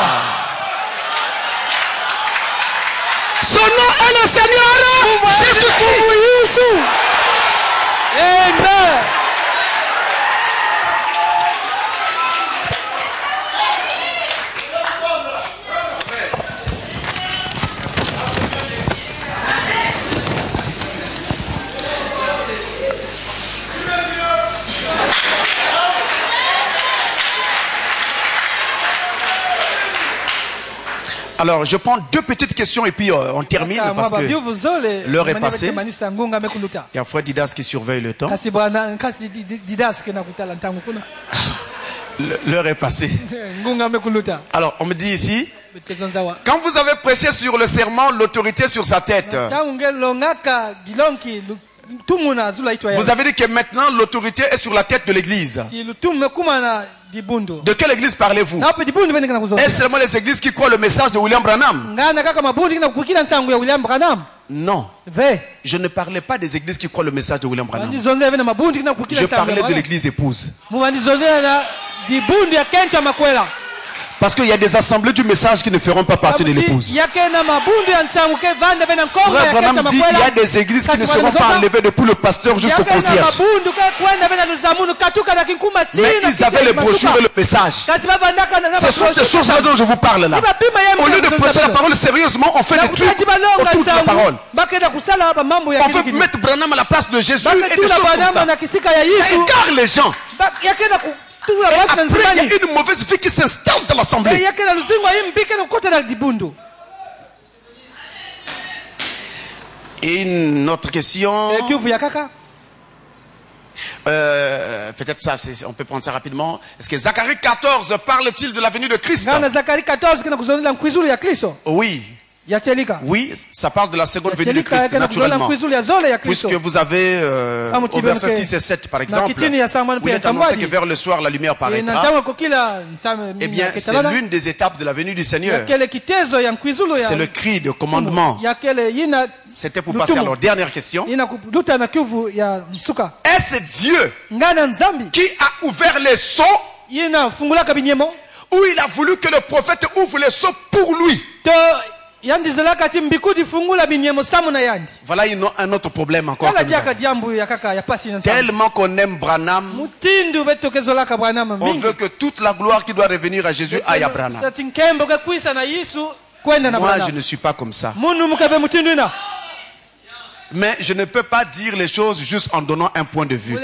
Son nom est le Seigneur Jésus-Christ. Amen. Alors, je prends deux petites questions et puis on termine parce que l'heure est passée. Il y a Frère Didas qui surveille le temps. L'heure est passée. Alors, on me dit ici, quand vous avez prêché sur le serment, l'autorité sur sa tête, vous avez dit que maintenant l'autorité est sur la tête de l'église. De quelle église parlez-vous? Est-ce seulement les églises qui croient le message de William Branham? Non. Je ne parlais pas des églises qui croient le message de William Branham. Je parlais de l'église épouse. Parce qu'il y a des assemblées du message qui ne feront pas partie de l'épouse. Frère Branham dit qu'il y a des églises qui ne seront pas enlevées depuis le pasteur jusqu'au concierge. Mais ils avaient les brochures et le message. Ce sont ces choses-là dont je vous parle là. Au lieu de prêcher la parole sérieusement, on fait des trucs autour de la parole. On veut mettre Branham à la place de Jésus et des choses comme ça. Ça égare les gens. Et après, il y a une mauvaise vie qui s'installe dans l'assemblée. Et une autre question. Peut-être ça, on peut prendre ça rapidement. Est-ce que Zacharie 14 parle-t-il de la venue de Christ? Oui. Oui, ça parle de la seconde venue de Christ, naturellement. Puisque vous avez au verset 6 et 7, par exemple, où il est annoncé que vers le soir, la lumière paraîtra. Eh bien, c'est l'une des étapes de la venue du Seigneur. C'est le cri de commandement. C'était pour passer à leur dernière question. Est-ce Dieu qui a ouvert les sceaux, ou il a voulu que le prophète ouvre les sceaux pour lui? Voilà un autre problème encore. Tellement qu'on aime Branham, on veut que toute la gloire qui doit revenir à Jésus aille à Branham. Moi, je ne suis pas comme ça. Mais je ne peux pas dire les choses juste en donnant un point de vue.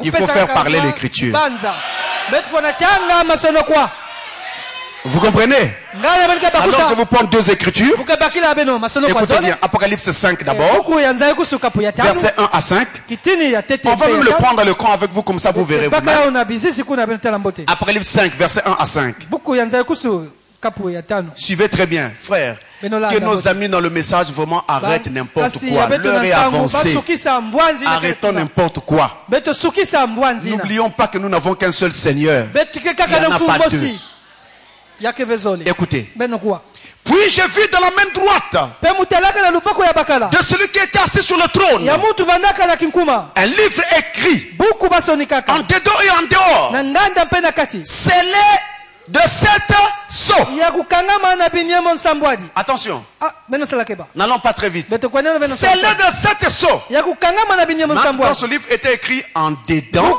Il faut faire parler l'Écriture. Vous comprenez? Alors je vous prends deux écritures. Écoutez bien, Apocalypse 5 d'abord, verset 1 à 5. On va même le prendre dans le camp avec vous, comme ça vous verrez vous-même. Apocalypse 5, verset 1 à 5. Suivez très bien, frère. Que nos amis dans le message vraiment arrêtent n'importe quoi. L'heure est avancée. Arrêtons n'importe quoi. N'oublions pas que nous n'avons qu'un seul Seigneur. Il n'y en a pas deux. Écoutez. Puis j'ai vu dans la main droite de celui qui était assis sur le trône un livre écrit en dedans et en dehors, scellé de 7 sceaux. Attention, n'allons pas très vite. Scellé de 7 sceaux. Maintenant, ce livre était écrit en dedans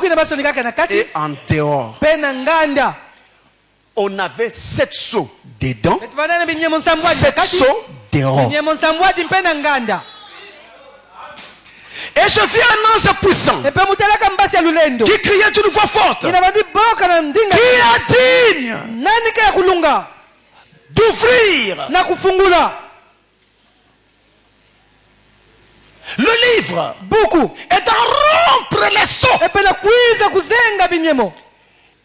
et en dehors. On avait 7 sceaux dedans, 7 sceaux dehors. Et je vis un ange puissant qui criait d'une voix forte, qui est digne d'ouvrir le livre et d'en rompre les sceaux.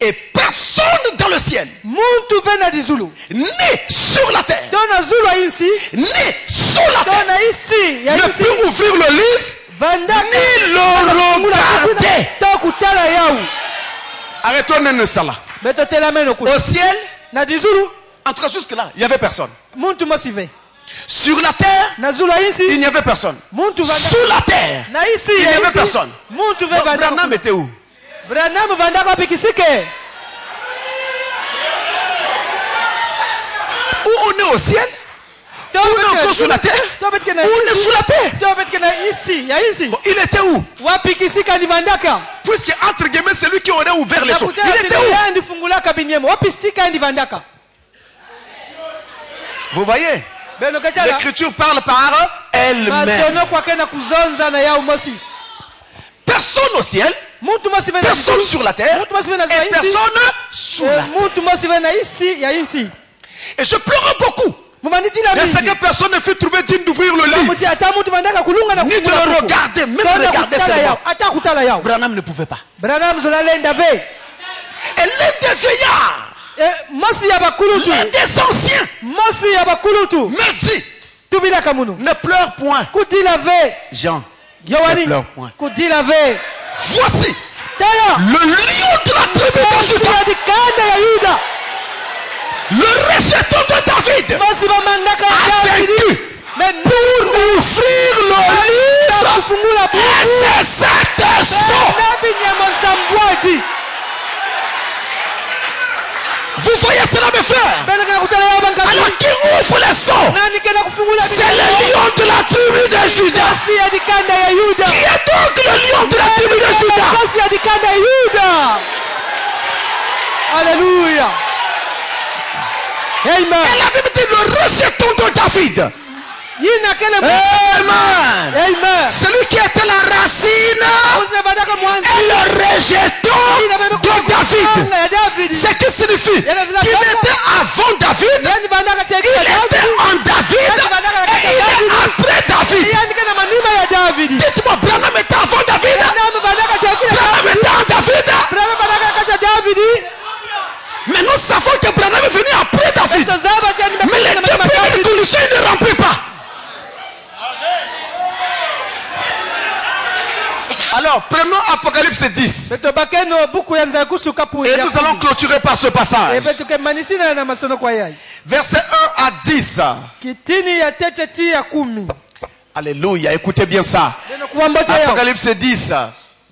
Et personne dans le ciel, ni sur la terre, ni sous la terre, ne peut ouvrir le livre, ni le regarder. Arrêtons ça là. Au ciel, en tout cas jusque là, il n'y avait personne. Sur la terre, il n'y avait personne. Sous la terre, il n'y avait personne. Branham était où? Ou on est au ciel, ou on est encore sous la terre, ou on est sous la terre. Bon, il était où? Puisque entre guillemets c'est lui qui aurait ouvert les choses. Il était où? Vous voyez? L'écriture parle par elle-même. Personne au ciel, personne sur la terre, et personne sous la terre. Et je pleurais beaucoup. Mais c'est que personne ne fut trouvé digne d'ouvrir le livre, ni de le regarder, même regarder seulement. Branham ne pouvait pas. Et l'un des vieillards, l'un des anciens, me dit, ne pleure point. Jean, ne pleure point. Voici le lion de la tribu de Juda, le rejeton de David, a vaincu pour ouvrir le livre et c'est 7 sceaux. Vous voyez cela, mes frères? Alors qui ouvre les sceaux? C'est le lion de la tribu de Juda. Qui est donc le lion de la tribu de Juda? Alléluia. Amen. Et la Bible dit le rejeton de David. Amen. Amen. Celui qui était la racine et le rejeton de David. Ce qui signifie qu'il était avant David, il était en David et il est après David. Apocalypse 10. Et nous allons clôturer par ce passage. Verset 1 à 10. Alléluia, écoutez bien ça. Apocalypse 10.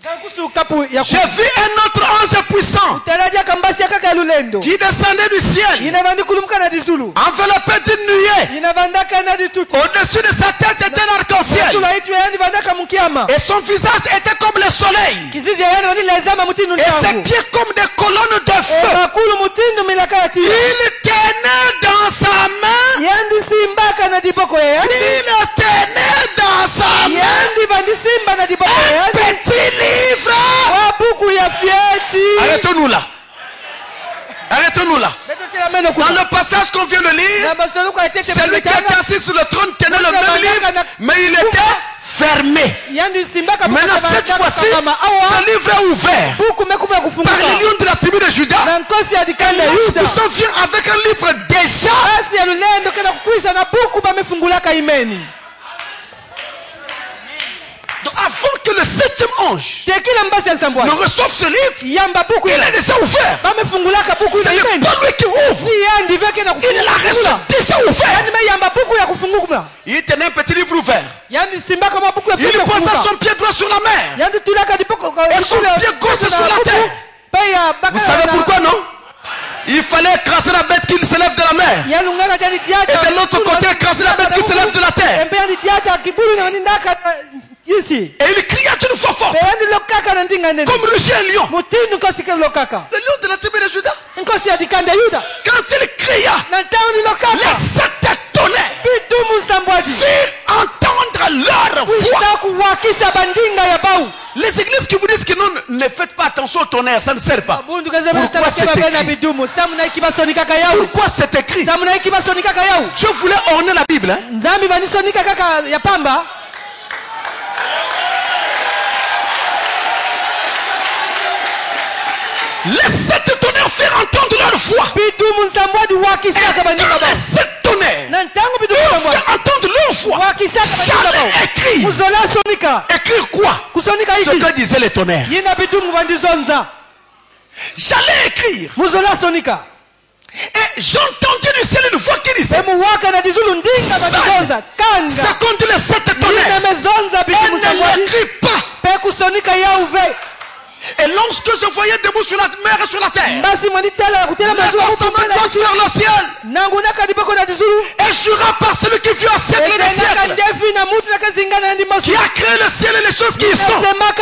J'ai vu un autre ange puissant qui descendait du ciel, enveloppé d'une nuée. Au-dessus de sa tête était un arc-en-ciel, et son visage était comme le soleil, et ses pieds comme des colonnes de feu. Il tenait dans sa main, un petit livre. Arrêtons-nous là. Arrêtons-nous là. Dans le passage qu'on vient de lire, celui qui était assis sur le trône tenait le même livre, mais il était fermé. Maintenant, cette fois-ci, ce livre est ouvert par les lions de la tribu de Juda. L'ange puissant vient avec un livre déjà. Donc avant que le 7e ange ne reçoive ce livre, il est déjà ouvert. Ce n'est pas lui qui ouvre. Il la reste déjà ouvert. Il tenait un petit livre ouvert. Il posa son pied droit sur la mer et son pied gauche sur la terre. Vous savez pourquoi, non? Il fallait écraser la bête qui se lève de la mer, et de l'autre côté écraser la bête qui se lève de la terre. Et il cria d'une voix forte, comme rugit un lion. Le lion de la tribu de Juda. Quand il cria, les 7 tonnerres firent entendre leur voix. Les églises qui vous disent que non, ne faites pas attention au tonnerre, ça ne sert pas. Pourquoi c'est écrit? Pourquoi c'est écrit? Je voulais orner la Bible. Les 7 tonnerres firent entendre leur voix. Et dans les 7 tonnerres firent entendre leur voix. J'allais écrire. Écrire quoi? Ce que disaient les tonnerres. J'allais écrire. Et j'entendis du ciel une voix qui disait, ça compte les 7 tonnerres. Elle ne l'écrit pas. Et lorsque je voyais debout sur la mer et sur la terre, leva sa main droite vers le ciel et jura par celui qui vit au siècle des siècles, qui a créé le ciel et les choses qui y sont, la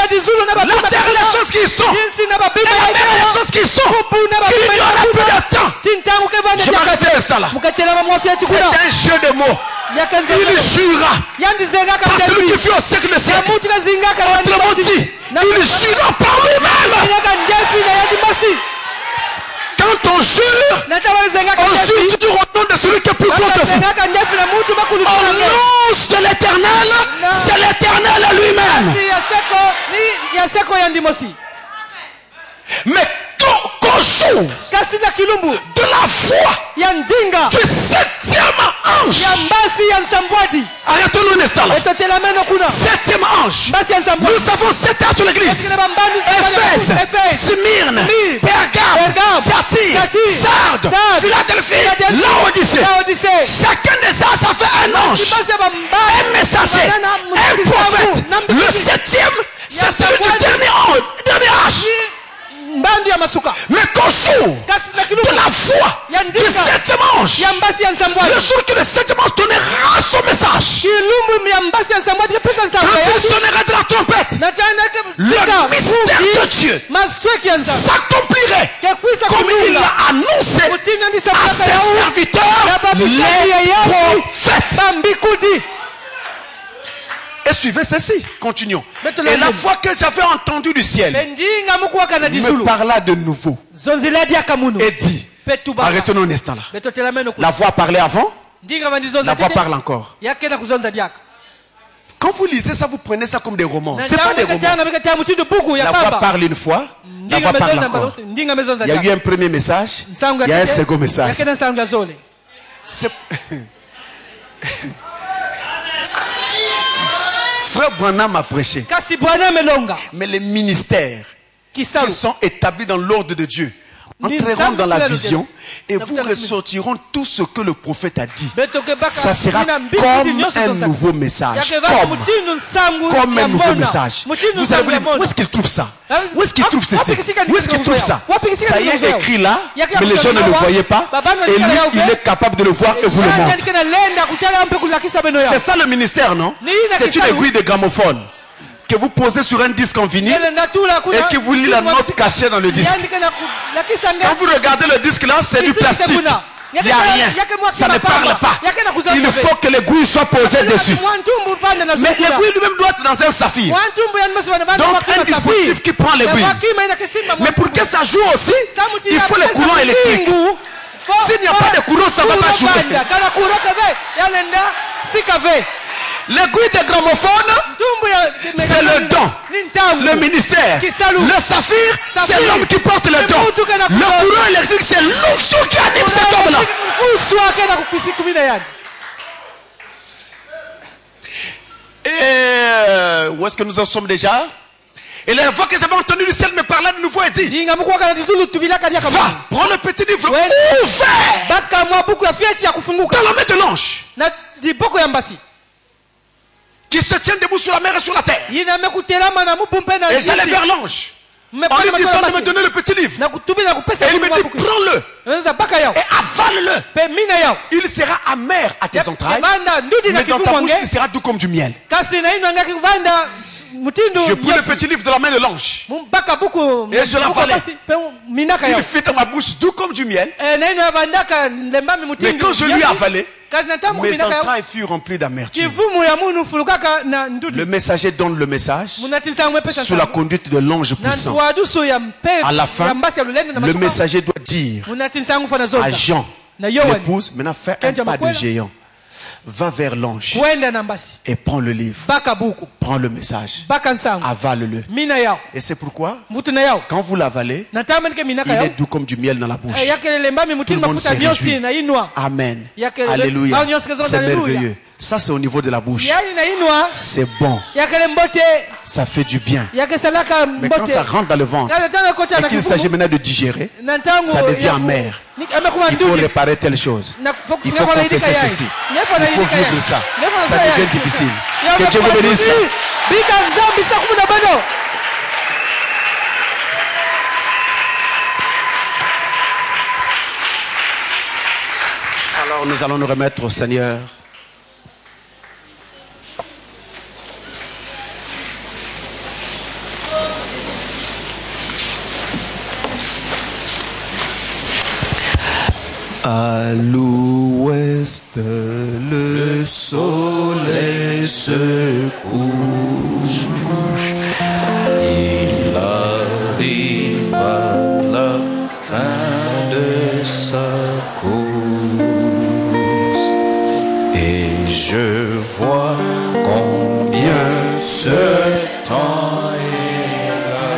terre et les choses qui y sont, et la mer et les choses qui y sont, qu'il n'y aura plus de temps. Je m'arrêterai ça là. C'est un jeu de mots. Il jura par celui qui vit au siècle des siècles. Autrement dit, il jura par lui-même. Quand on jure, on jure toujours au nom de celui qui est plus grand que vous. Au nom de l'Éternel, c'est l'Éternel lui-même. Mais qu'on joue de la foi du 7e ange. Arrêtons-nous un instant là. 7e ange. Nous avons 7 anges de l'église. Éphèse, Smyrne, Pergame, Thyatire, Sardes, Philadelphie, Laodicée. Chacun des anges a fait un ange, un messager, un prophète. Le 7e, c'est celui du dernier âge. Mais qu'au jour de la foi du 7e ange, le jour que le 7e ange donnera son message, quand il sonnera de la trompette, le mystère de Dieu s'accomplirait comme il l'a annoncé à ses serviteurs, les prophètes. Et suivez ceci, continuons. Et la voix que j'avais entendue du ciel me parla de nouveau et dit, arrêtons-nous un instant là. La voix parlait avant, la voix parle encore. Quand vous lisez ça, vous prenez ça comme des romans. Ce n'est pas des romans. La voix parle une fois, la voix parle encore. Il y a eu un premier message, il y a un second message. frère Branham a prêché. Mais les ministères qui sont établis dans l'ordre de Dieu entreront dans la vision et vous ressortiront tout ce que le prophète a dit. Ça sera comme un nouveau message. Comme un nouveau message. Vous allez vous dire, où est-ce qu'il trouve ça? Où est-ce qu'il trouve ceci? Où est-ce qu'il trouve ça? Ça y est écrit là, mais les gens ne le voyaient pas. Et lui, il est capable de le voir et vous le montre. C'est ça le ministère, non? C'est une aiguille de gramophone que vous posez sur un disque en vinyle et que vous lisez la note cachée dans le disque. Quand vous regardez le disque là, c'est du plastique. Il n'y a rien. Ça ne parle pas. Il faut que l'aiguille soit posée dessus. Mais l'aiguille lui-même doit être dans un saphir. Donc un dispositif qui prend l'aiguille. Mais pour que ça joue aussi, il faut le courant électrique. S'il n'y a pas de courant, ça ne va pas jouer. L'aiguille de gramophone, c'est le don, le ministère. Le saphir, c'est l'homme qui porte le don. Le courant électrique, c'est l'onction qui anime cet homme-là. Et où est-ce que nous en sommes déjà? Et la voix que j'avais entendue du ciel me parlait de nouveau et dit: va, prends le petit livre ouvert dans la main de l'ange qui se tient debout sur la mer et sur la terre. Et j'allais vers l'ange en lui disant de me donner le petit livre. Et il me dit: prends-le et avale-le. Il sera amer à tes entrailles, mais dans ta bouche il sera doux comme du miel. Je pris le petit livre de la main de l'ange et je l'avalais. Il fit dans ma bouche doux comme du miel. Mais quand je lui ai avalé, mes entrailles furent remplies d'amertume. Le messager donne le message sous la conduite de l'ange puissant. À la fin, le messager doit dire à Jean, l'épouse, maintenant fais un pas de géant. Va vers l'ange et prends le livre. Prends le message. Avale-le. Et c'est pourquoi, quand vous l'avalez, il est doux comme du miel dans la bouche. Tout le monde se réjouit. Amen. Alléluia. C'est merveilleux. Ça, c'est au niveau de la bouche. C'est bon. Ça fait du bien. Mais quand ça rentre dans le ventre et qu'il s'agit maintenant de digérer, ça devient amer. Il faut réparer telle chose. Il faut confesser ceci. Il faut vivre ça. Ça devient difficile. Que Dieu vous bénisse. Alors nous allons nous remettre au Seigneur. À l'ouest, le soleil se couche. Il arrive à la fin de sa course. Et je vois combien ce temps est là.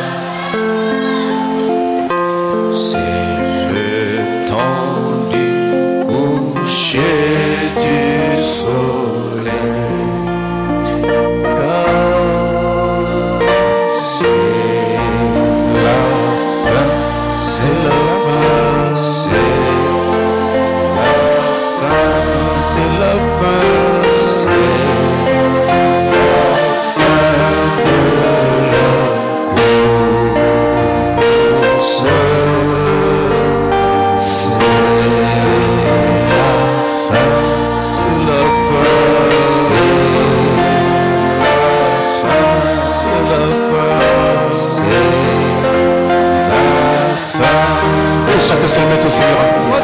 C'est le temps du soleil, car c'est la fin, c'est la fin, c'est la fin, c'est la fin, c'est la fin de la course. Chacun se remet au Seigneur en prière.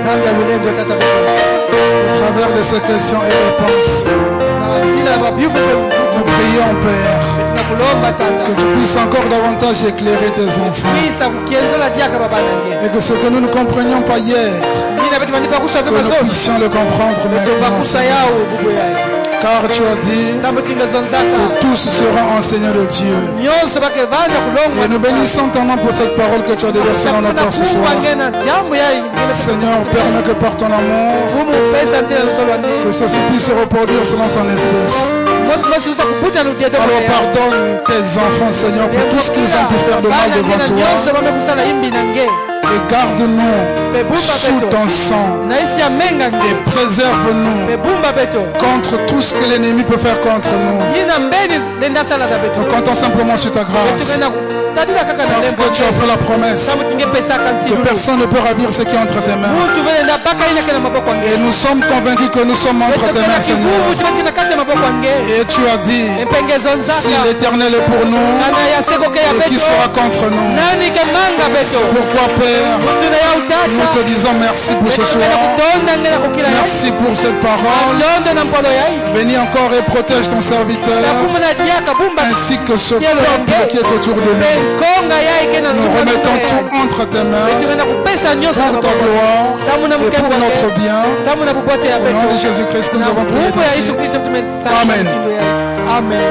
Au travers de ces questions et réponses, nous prions, Père, que tu puisses encore davantage éclairer tes enfants. Et que ce que nous ne comprenions pas hier, que nous puissions le comprendre maintenant. Car tu as dit que tous seront enseignants de Dieu. Et nous bénissons ton nom pour cette parole que tu as déversée dans nos cœurs ce soir. Seigneur, permets que par ton amour, que ceci puisse se reproduire selon son espèce. Alors pardonne tes enfants, Seigneur, pour tout ce qu'ils ont pu faire de mal devant toi. Et garde-nous sous ton sang et préserve-nous contre tout ce que l'ennemi peut faire contre nous. Nous comptons simplement sur ta grâce. Parce que tu as fait la promesse que personne ne peut ravir ce qui est entre tes mains. Et nous sommes convaincus que nous sommes entre tes mains, Seigneur. Et tu as dit, si l'Éternel est pour nous, et qui sera contre nous? C'est pourquoi, Père, nous te disons merci pour ce soir. Merci pour cette parole. Bénis encore et protège ton serviteur, ainsi que ce peuple qui est autour de nous. Nous remettons tout entre tes mains pour ta gloire et pour notre bien. Au nom de Jésus-Christ que nous avons prié. Amen. Amen.